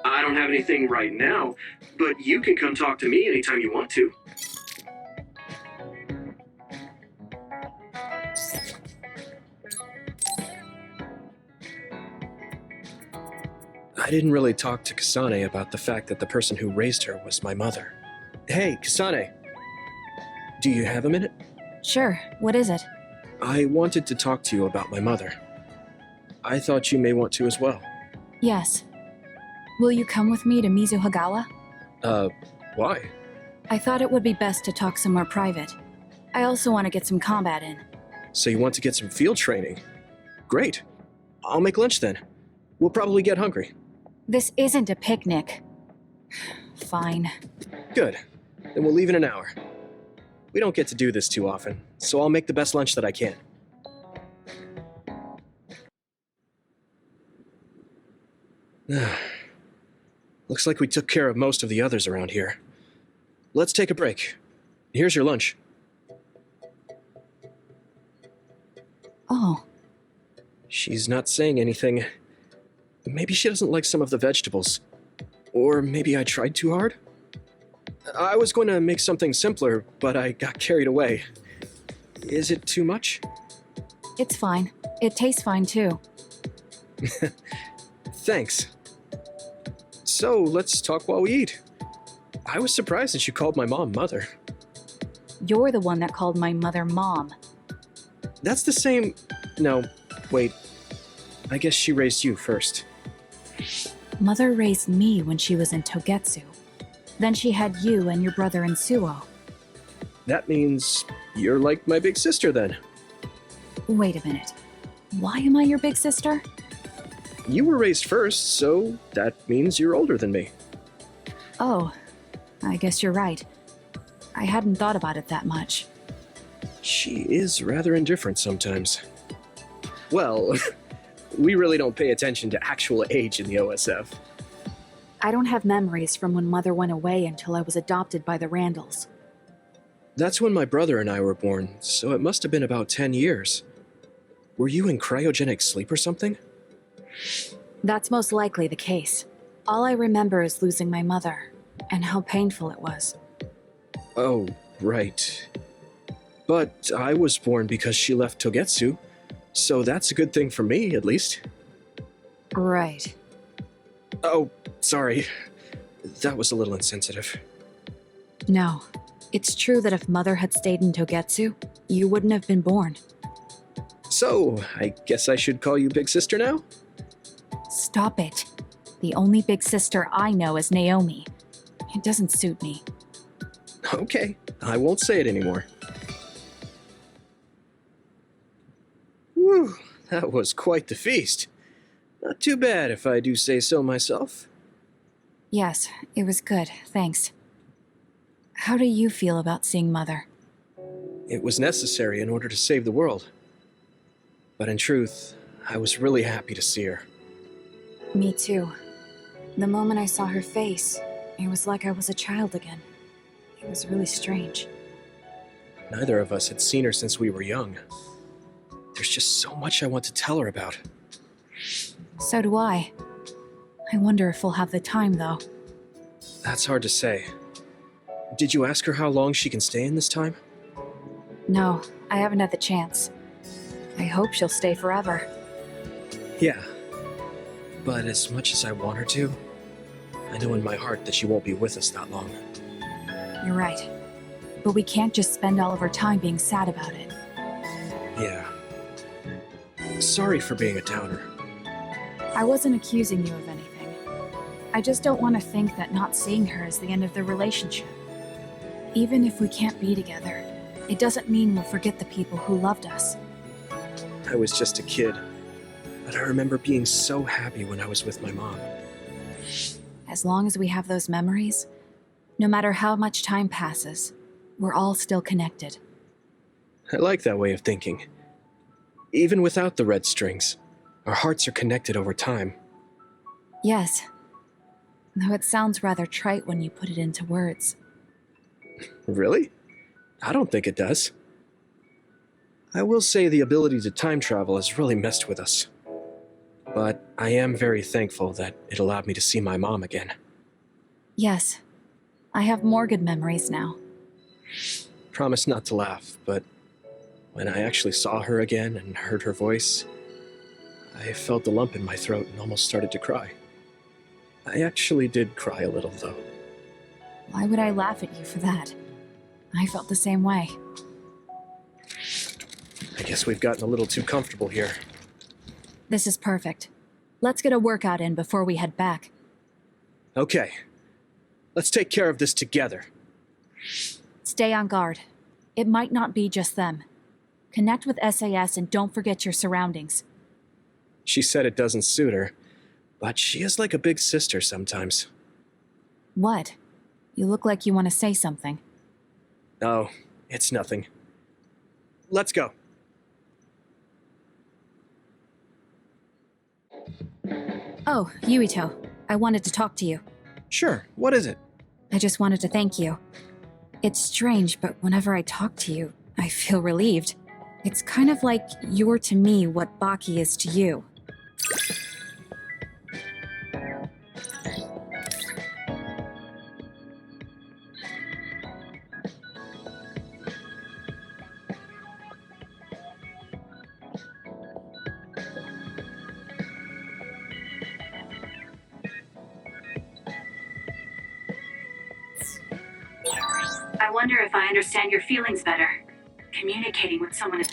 I don't have anything right now, but you can come talk to me anytime you want to. I didn't really talk to Kasane about the fact that the person who raised her was my mother. Hey, Kasane. Do you have a minute? Sure, what is it? I wanted to talk to you about my mother. I thought you may want to as well. Yes. Will you come with me to Mizuhagawa? Why? I thought it would be best to talk somewhere private. I also want to get some combat in. So you want to get some field training? Great. I'll make lunch then. We'll probably get hungry. This isn't a picnic. Fine. Good. Then we'll leave in an hour. We don't get to do this too often, so I'll make the best lunch that I can. Looks like we took care of most of the others around here. Let's take a break. Here's your lunch. Oh. She's not saying anything. Maybe she doesn't like some of the vegetables. Or maybe I tried too hard? I was going to make something simpler, but I got carried away. Is it too much? It's fine. It tastes fine too. Thanks. So, let's talk while we eat. I was surprised that you called my mom Mother. You're the one that called my mother Mom. That's the same... No, wait. I guess she raised you first. Mother raised me when she was in Togetsu. Then she had you and your brother in Suo. That means you're like my big sister then. Wait a minute. Why am I your big sister? You were raised first, so that means you're older than me. Oh, I guess you're right. I hadn't thought about it that much. She is rather indifferent sometimes. Well, we really don't pay attention to actual age in the OSF. I don't have memories from when Mother went away until I was adopted by the Randalls. That's when my brother and I were born, so it must have been about 10 years. Were you in cryogenic sleep or something? That's most likely the case. All I remember is losing my mother, and how painful it was. Oh, right. But I was born because she left Togetsu, so that's a good thing for me, at least. Right. Oh, sorry. That was a little insensitive. No. It's true that if Mother had stayed in Togetsu, you wouldn't have been born. So, I guess I should call you Big Sister now? Stop it. The only big sister I know is Naomi. It doesn't suit me. Okay, I won't say it anymore. Whew, that was quite the feast. Not too bad if I do say so myself. Yes, it was good, thanks. How do you feel about seeing Mother? It was necessary in order to save the world. But in truth, I was really happy to see her. Me too. The moment I saw her face, it was like I was a child again. It was really strange. Neither of us had seen her since we were young. There's just so much I want to tell her about. So do I. I wonder if we'll have the time, though. That's hard to say. Did you ask her how long she can stay in this time? No, I haven't had the chance. I hope she'll stay forever. Yeah. But as much as I want her to, I know in my heart that she won't be with us that long. You're right. But we can't just spend all of our time being sad about it. Yeah. Sorry for being a downer. I wasn't accusing you of anything. I just don't want to think that not seeing her is the end of the relationship. Even if we can't be together, it doesn't mean we'll forget the people who loved us. I was just a kid, but I remember being so happy when I was with my mom. As long as we have those memories, no matter how much time passes, we're all still connected. I like that way of thinking. Even without the red strings, our hearts are connected over time. Yes. Though it sounds rather trite when you put it into words. Really? I don't think it does. I will say the ability to time travel has really messed with us. But I am very thankful that it allowed me to see my mom again. Yes. I have more good memories now. Promise not to laugh, but when I actually saw her again and heard her voice, I felt a lump in my throat and almost started to cry. I actually did cry a little, though. Why would I laugh at you for that? I felt the same way. I Guess we've gotten a little too comfortable here. This is perfect. Let's get a workout in before we head back. Okay. Let's take care of this together. Stay on guard. It might not be just them. Connect with SAS and don't forget your surroundings. She said it doesn't suit her, but she is like a big sister sometimes. What? You look like you want to say something. Oh, it's nothing. Let's go. Oh, Yuito. I wanted to talk to you. Sure, what is it? I just wanted to thank you. It's strange, but whenever I talk to you, I feel relieved. It's kind of like you're to me what Baki is to you. I wonder if I understand your feelings better. Communicating with someone is...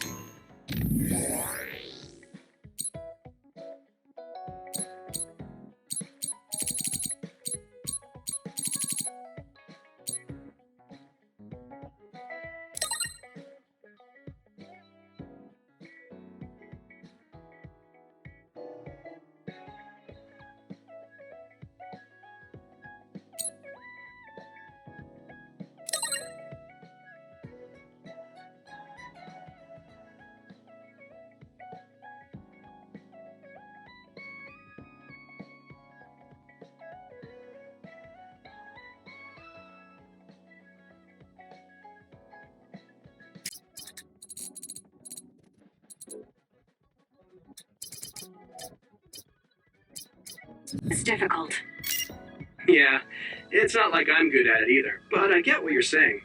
It's difficult. Yeah, it's not like I'm good at it either, but I get what you're saying.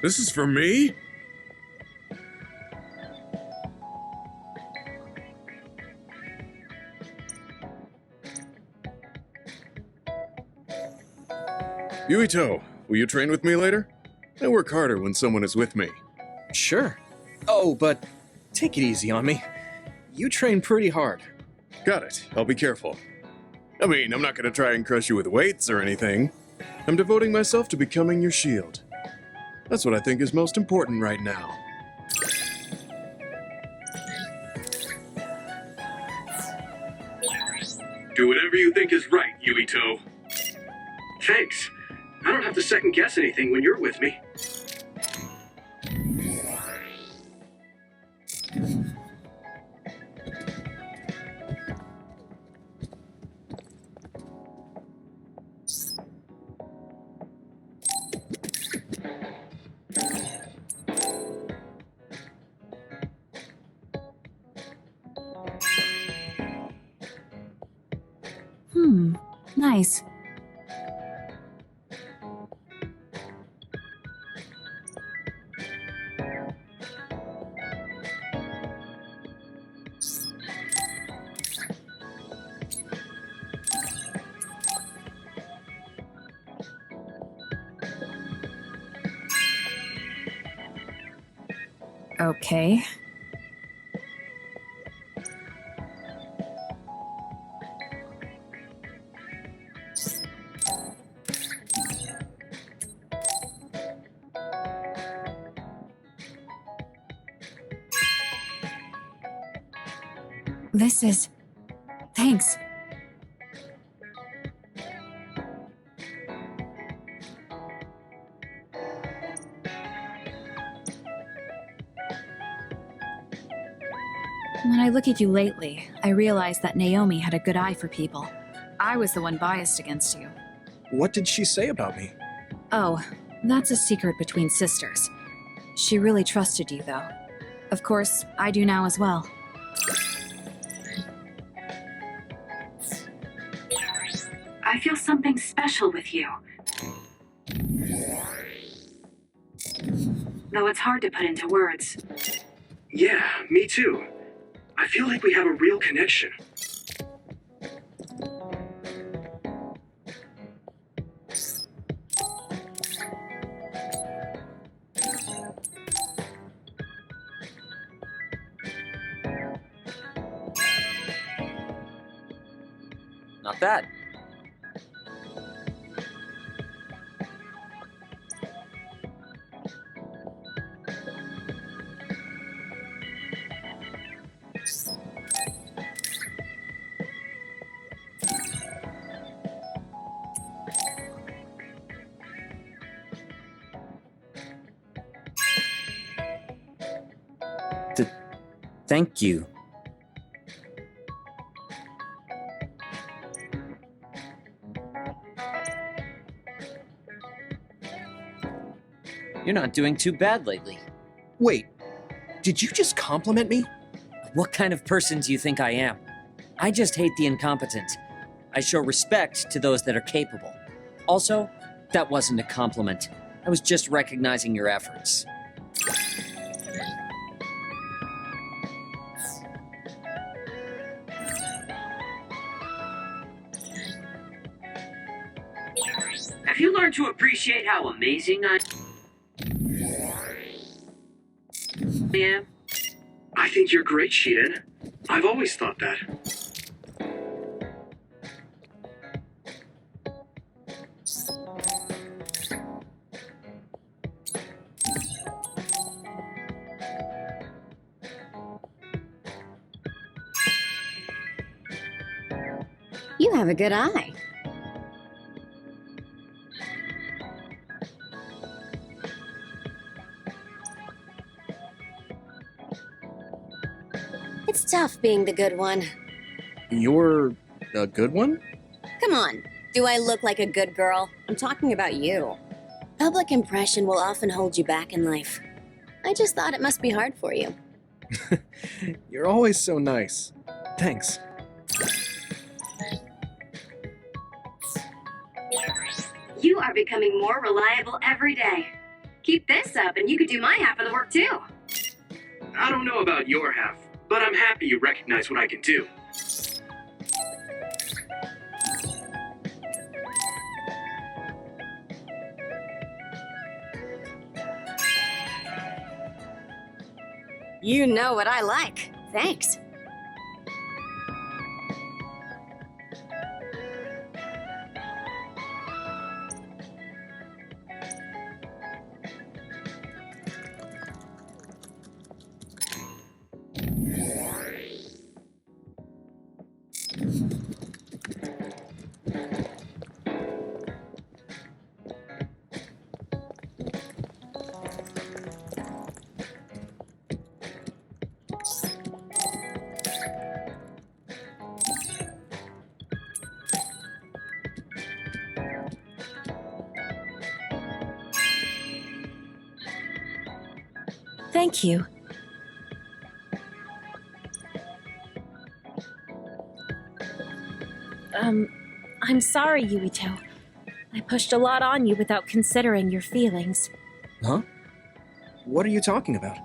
This is for me? Yuito, will you train with me later? I work harder when someone is with me. Sure. Oh, but take it easy on me. You train pretty hard. Got it. I'll be careful. I mean, I'm not gonna try and crush you with weights or anything. I'm devoting myself to becoming your shield. That's what I think is most important right now. Do whatever you think is right, Yuito. Thanks. I don't have to second guess anything when you're with me. Nice. Okay. This is... Thanks. When I look at you lately, I realize that Naomi had a good eye for people. I was the one biased against you. What did she say about me? Oh, that's a secret between sisters. She really trusted you, though. Of course, I do now as well. I feel something special with you. Though it's hard to put into words. Yeah, me too. I feel like we have a real connection. Not bad. Thank you. You're not doing too bad lately. Wait, did you just compliment me? What kind of person do you think I am? I just hate the incompetent. I show respect to those that are capable. Also, that wasn't a compliment. I was just recognizing your efforts. Have you learned to appreciate how amazing I am? I think you're great, Shiden. I've always thought that. You have a good eye. It's tough being the good one. You're a good one? Come on, do I look like a good girl? I'm talking about you. Public impression will often hold you back in life. I just thought it must be hard for you. You're always so nice. Thanks. You are becoming more reliable every day. Keep this up and you could do my half of the work too. I don't know about your half, but I'm happy you recognize what I can do. You know what I like. Thanks. Thank you. I'm sorry, Yuito. I pushed a lot on you without considering your feelings. Huh? What are you talking about?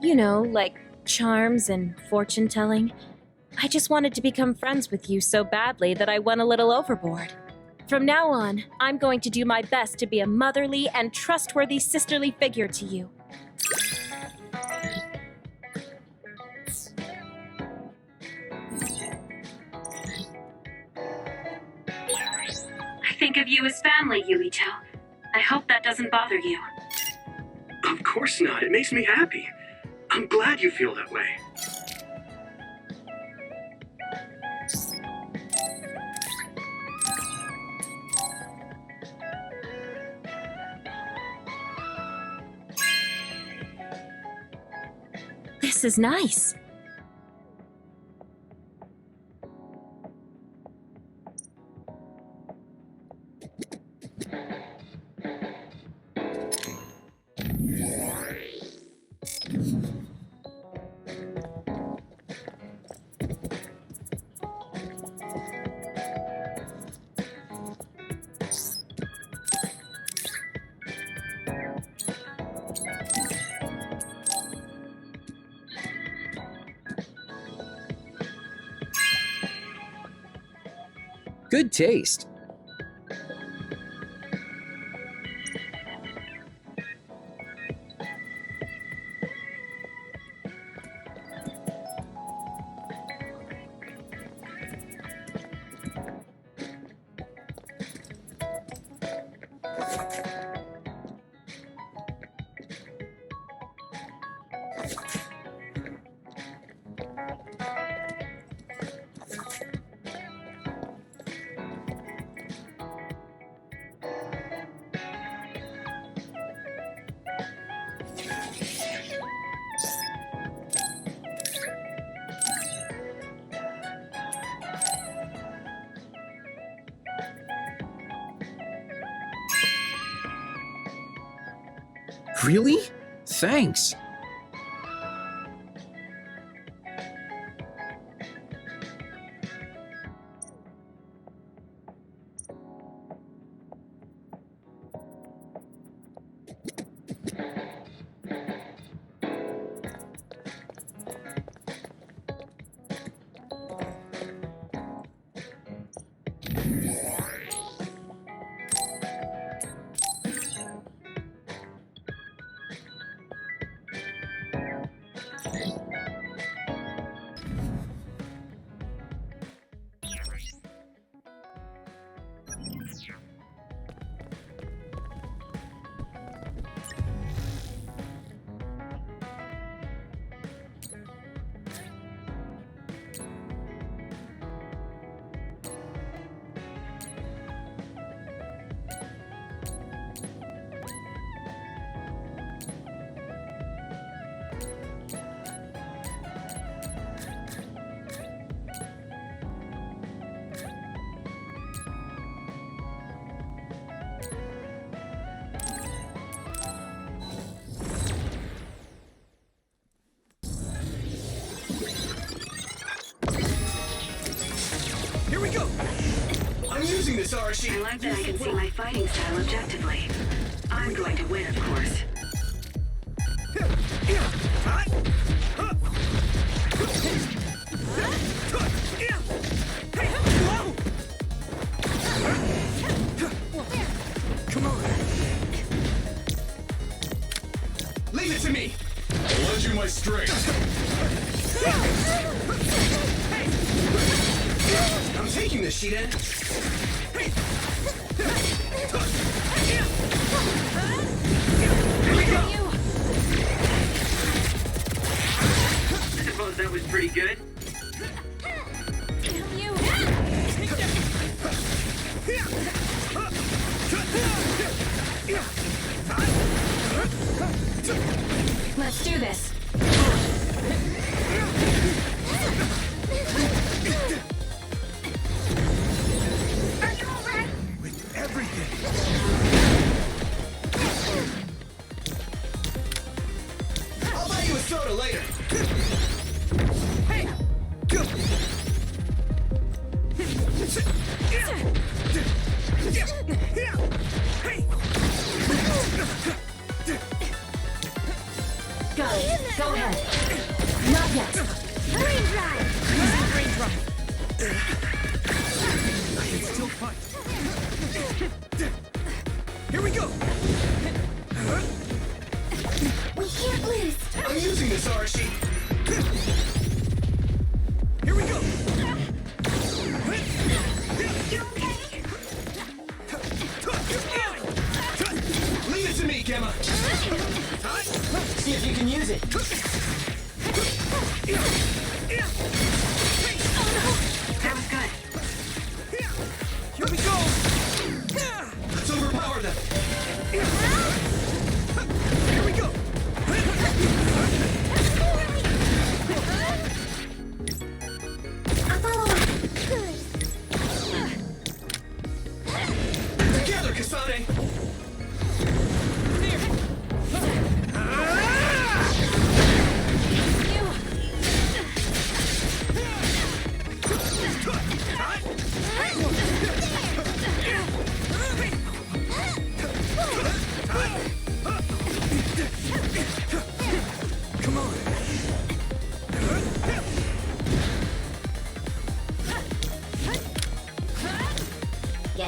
You know, like charms and fortune-telling. I just wanted to become friends with you so badly that I went a little overboard. From now on, I'm going to do my best to be a motherly and trustworthy sisterly figure to you. I think of you as family, Yuito. I hope that doesn't bother you. Of course not. It makes me happy. I'm glad you feel that way. This is nice. Good taste. Really? Thanks. I like that I can see my fighting style objectively. I'm going to win, of course. Come on. Leave it to me. I'll lend you my strength. I'm taking this, Shiden. Here we go! I suppose that was pretty good. Let's do this. With everything. I'll buy you a soda later. Hey! Go! Go ahead. Not yet. Brain drive! Using brain drive. I can still fight. Here we go! We can't lose. I'm using this Archie. Here we go! Leave it to me, Gemma! See if you can use it. That was good.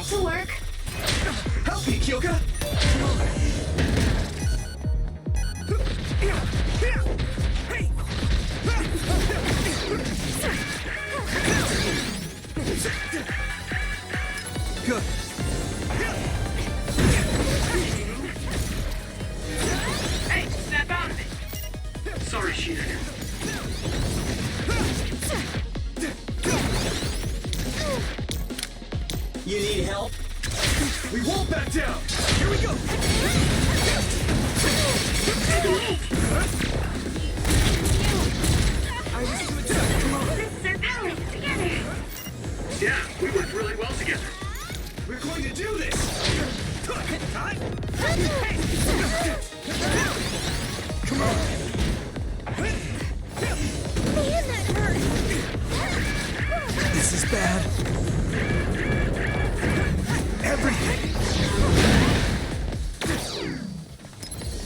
To work. Help me, Kyoka! Good. Hey, snap out of it! Sorry, Sheena. You need help? We won't back down! Here we go! I was to attack, come on! This is our powers together. Yeah, we worked really well together. We're going to do this! Come on! Man, that hurt! This is bad. Everything!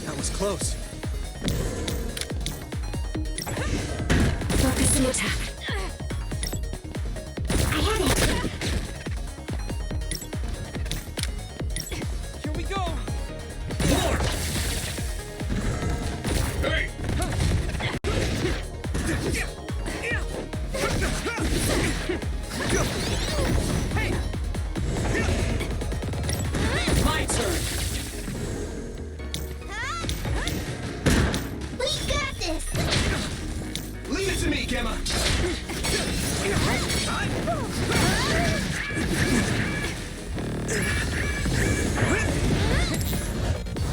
That was close. Focus and attack. I had it. Here we go! More! Hey! My turn! We got this. Leave it to me, Gemma!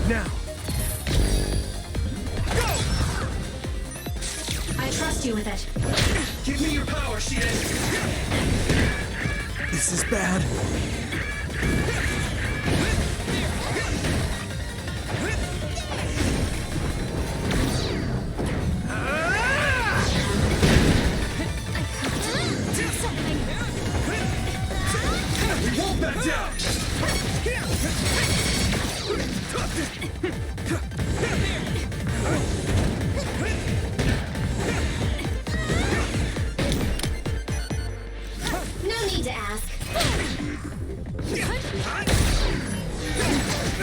Now! Go! I trust you with it. Give me your power, Shiden! This is bad. We won't back down! No need to ask.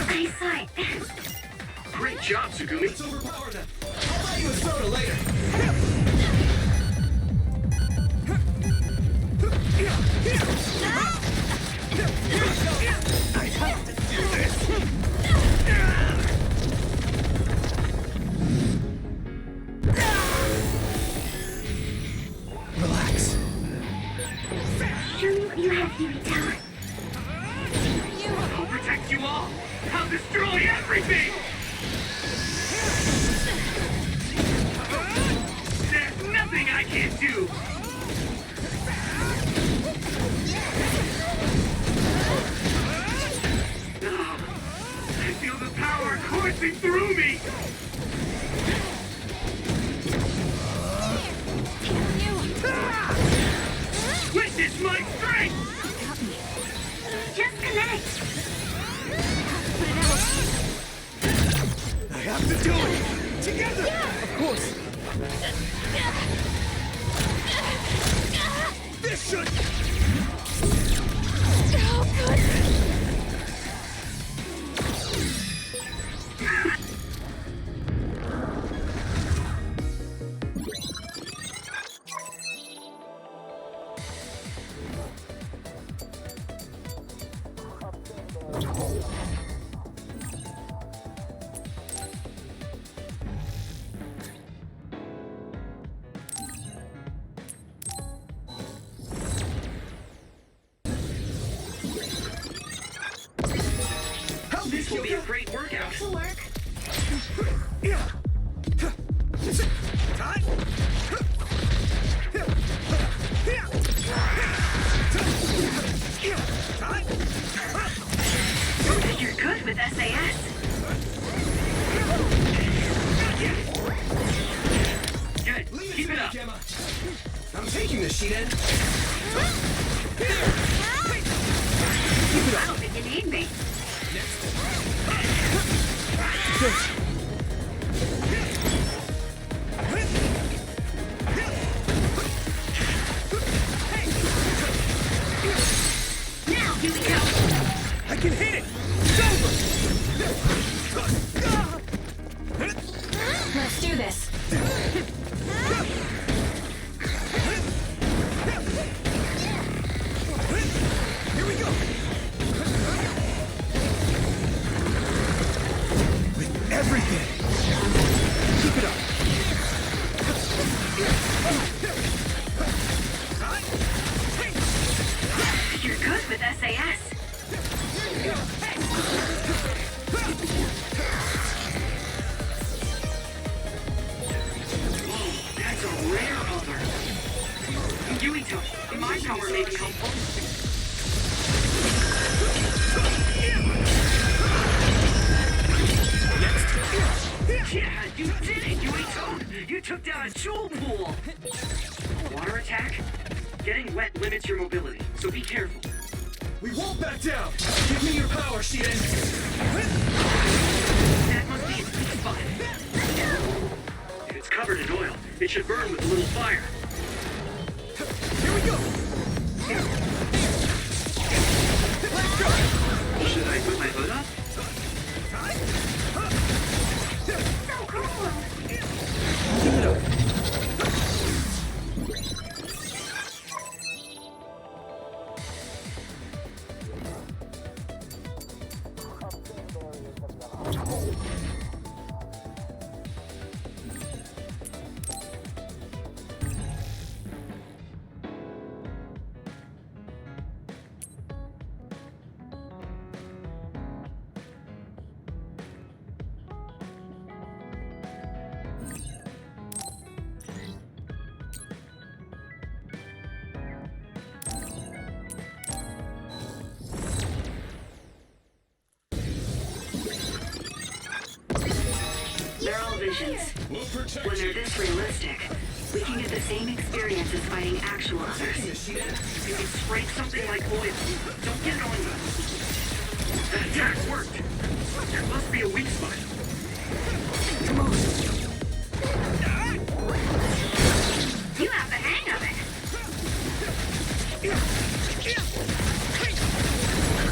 Eyesight. Great job, Tsugumi. Let's overpower them. I'll buy you a soda later. I have to do this. Relax. Show me what you have, Yuito. I'll protect you all. I'll destroy everything. There's nothing I can't do. Oh, I feel the power coursing through me. Witness my strength. Just connect. I have to do it. Together. Of course. This should. Oh, good. This will be a great workout. To work. You're good with SAS. Good. Leave Keep to it me, up. Gemma. I'm taking this, Shiden. I don't think you need me. Now, here we go. Yuito, my power may be helpful. Yeah, you did it, Yuito! You took down a jewel pool! Water attack? Getting wet limits your mobility, so be careful. We won't back down! Give me your power, Shiden! That must be its weak spot. If it's covered in oil, it should burn with a little fire. Here we go! Should I put my hood up? So cool. Keep it up. They're all visions. When they're this realistic, we can get the same experience as fighting actual others. You can spray something like oil. Don't get it on you. That attack worked. There must be a weak spot. Come on. You have the hang of it.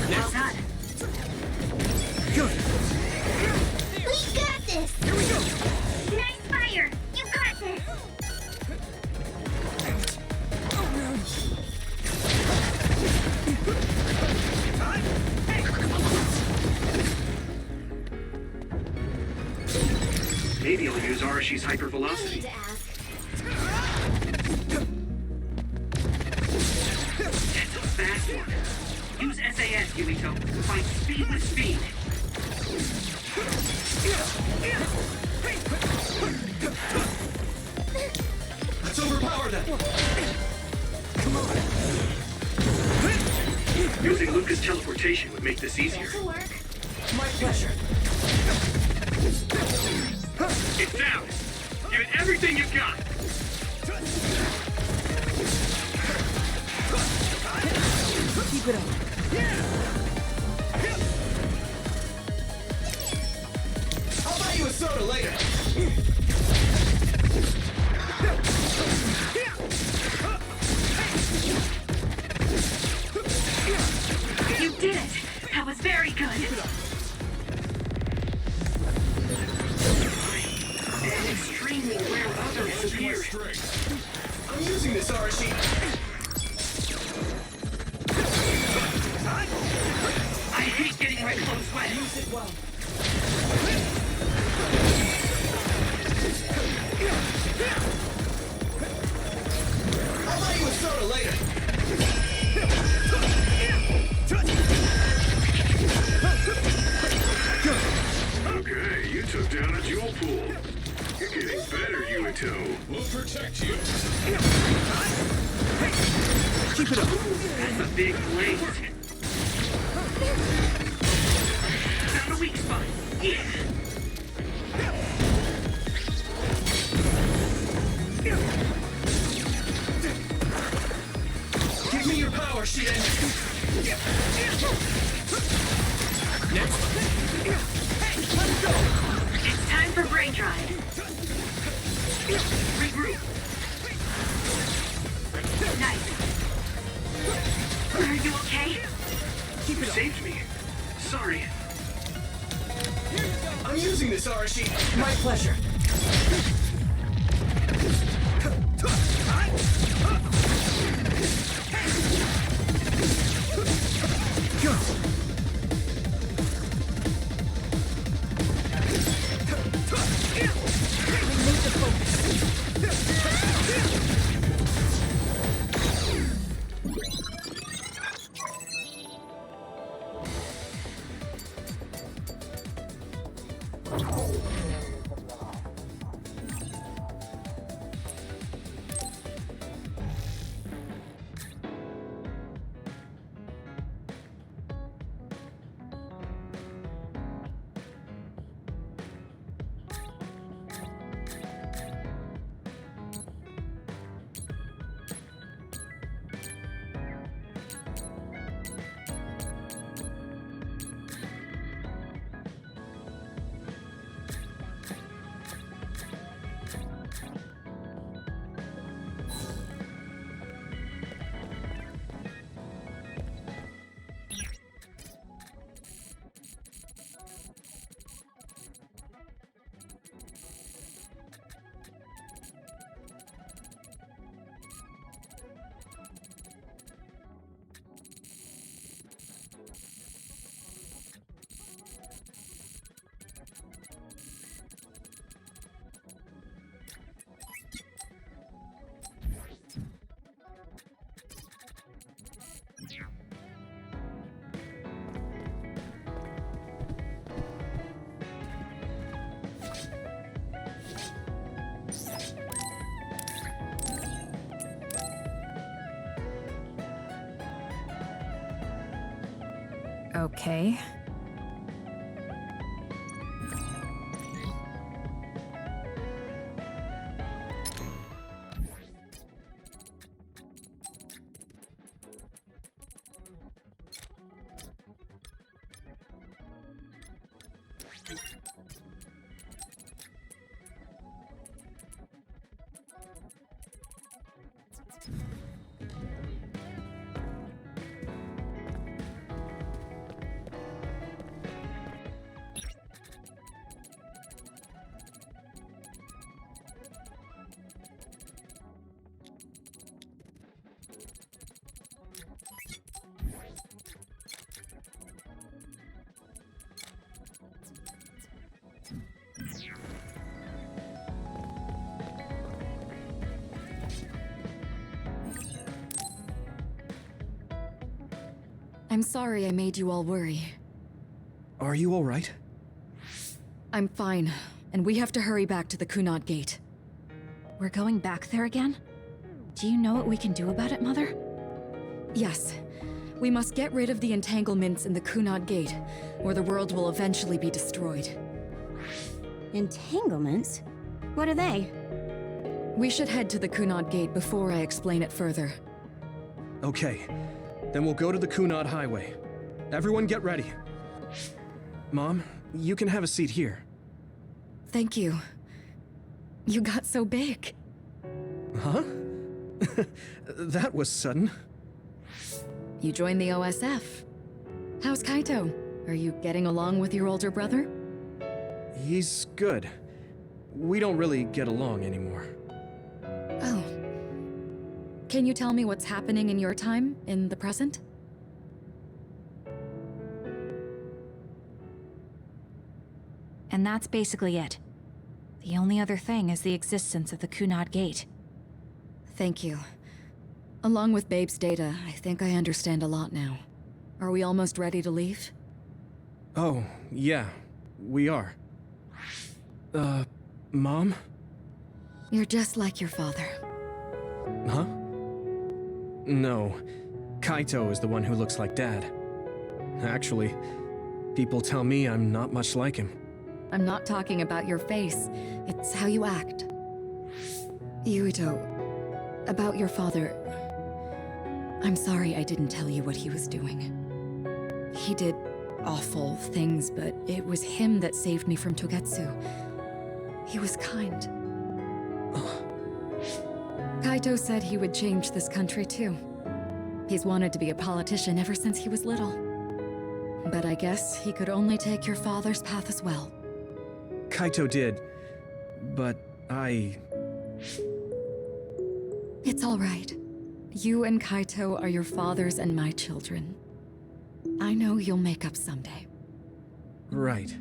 Well done. Good. We got this. Here we go. Nice fire. You got this. Maybe I'll use Arashi's hypervelocity. That's a fast one. Use SAS, Yuito. Fight speed with speed. Let's overpower them. Come on. Using Luca's teleportation would make this easier. My pleasure. It's down! Give it everything you've got! Keep it up. I'll buy you a soda later. You did it. That was very good. An extremely rare other has appeared. I'm using this Arashi. I hate getting my clothes wet. Use it well. I'll buy you a soda later. Okay, you took down a jewel pool. You're getting better, Yuito. We'll protect you. Keep it up. That's a big blaze. Found a weak spot. Yeah. Give me your power, Shiden. Next. Let's go. It's time for brain drive. Regroup. Nice. Are you okay? You saved me. Sorry. I'm using this Arashi. My pleasure. Go. Okay. I'm sorry I made you all worry. Are you alright? I'm fine, and we have to hurry back to the Kunad Gate. We're going back there again? Do you know what we can do about it, Mother? Yes. We must get rid of the entanglements in the Kunad Gate, or the world will eventually be destroyed. Entanglements? What are they? We should head to the Kunad Gate before I explain it further. Okay. Then we'll go to the Kunad Highway. Everyone get ready. Mom, you can have a seat here. Thank you. You got so big. Huh? That was sudden. You joined the OSF. How's Kaito? Are you getting along with your older brother? He's good. We don't really get along anymore. Oh. Can you tell me what's happening in your time, in the present? And that's basically it. The only other thing is the existence of the Kunad Gate. Thank you. Along with Babe's data, I think I understand a lot now. Are we almost ready to leave? Oh, yeah. We are. Mom? You're just like your father. Huh? No. Kaito is the one who looks like Dad. Actually, people tell me I'm not much like him. I'm not talking about your face. It's how you act. Yuito, about your father... I'm sorry I didn't tell you what he was doing. He did awful things, but it was him that saved me from Togetsu. He was kind. Kaito said he would change this country too. He's wanted to be a politician ever since he was little. But I guess he could only take your father's path as well. Kaito did, but It's all right. You and Kaito are your father's and my children. I know you'll make up someday. Right.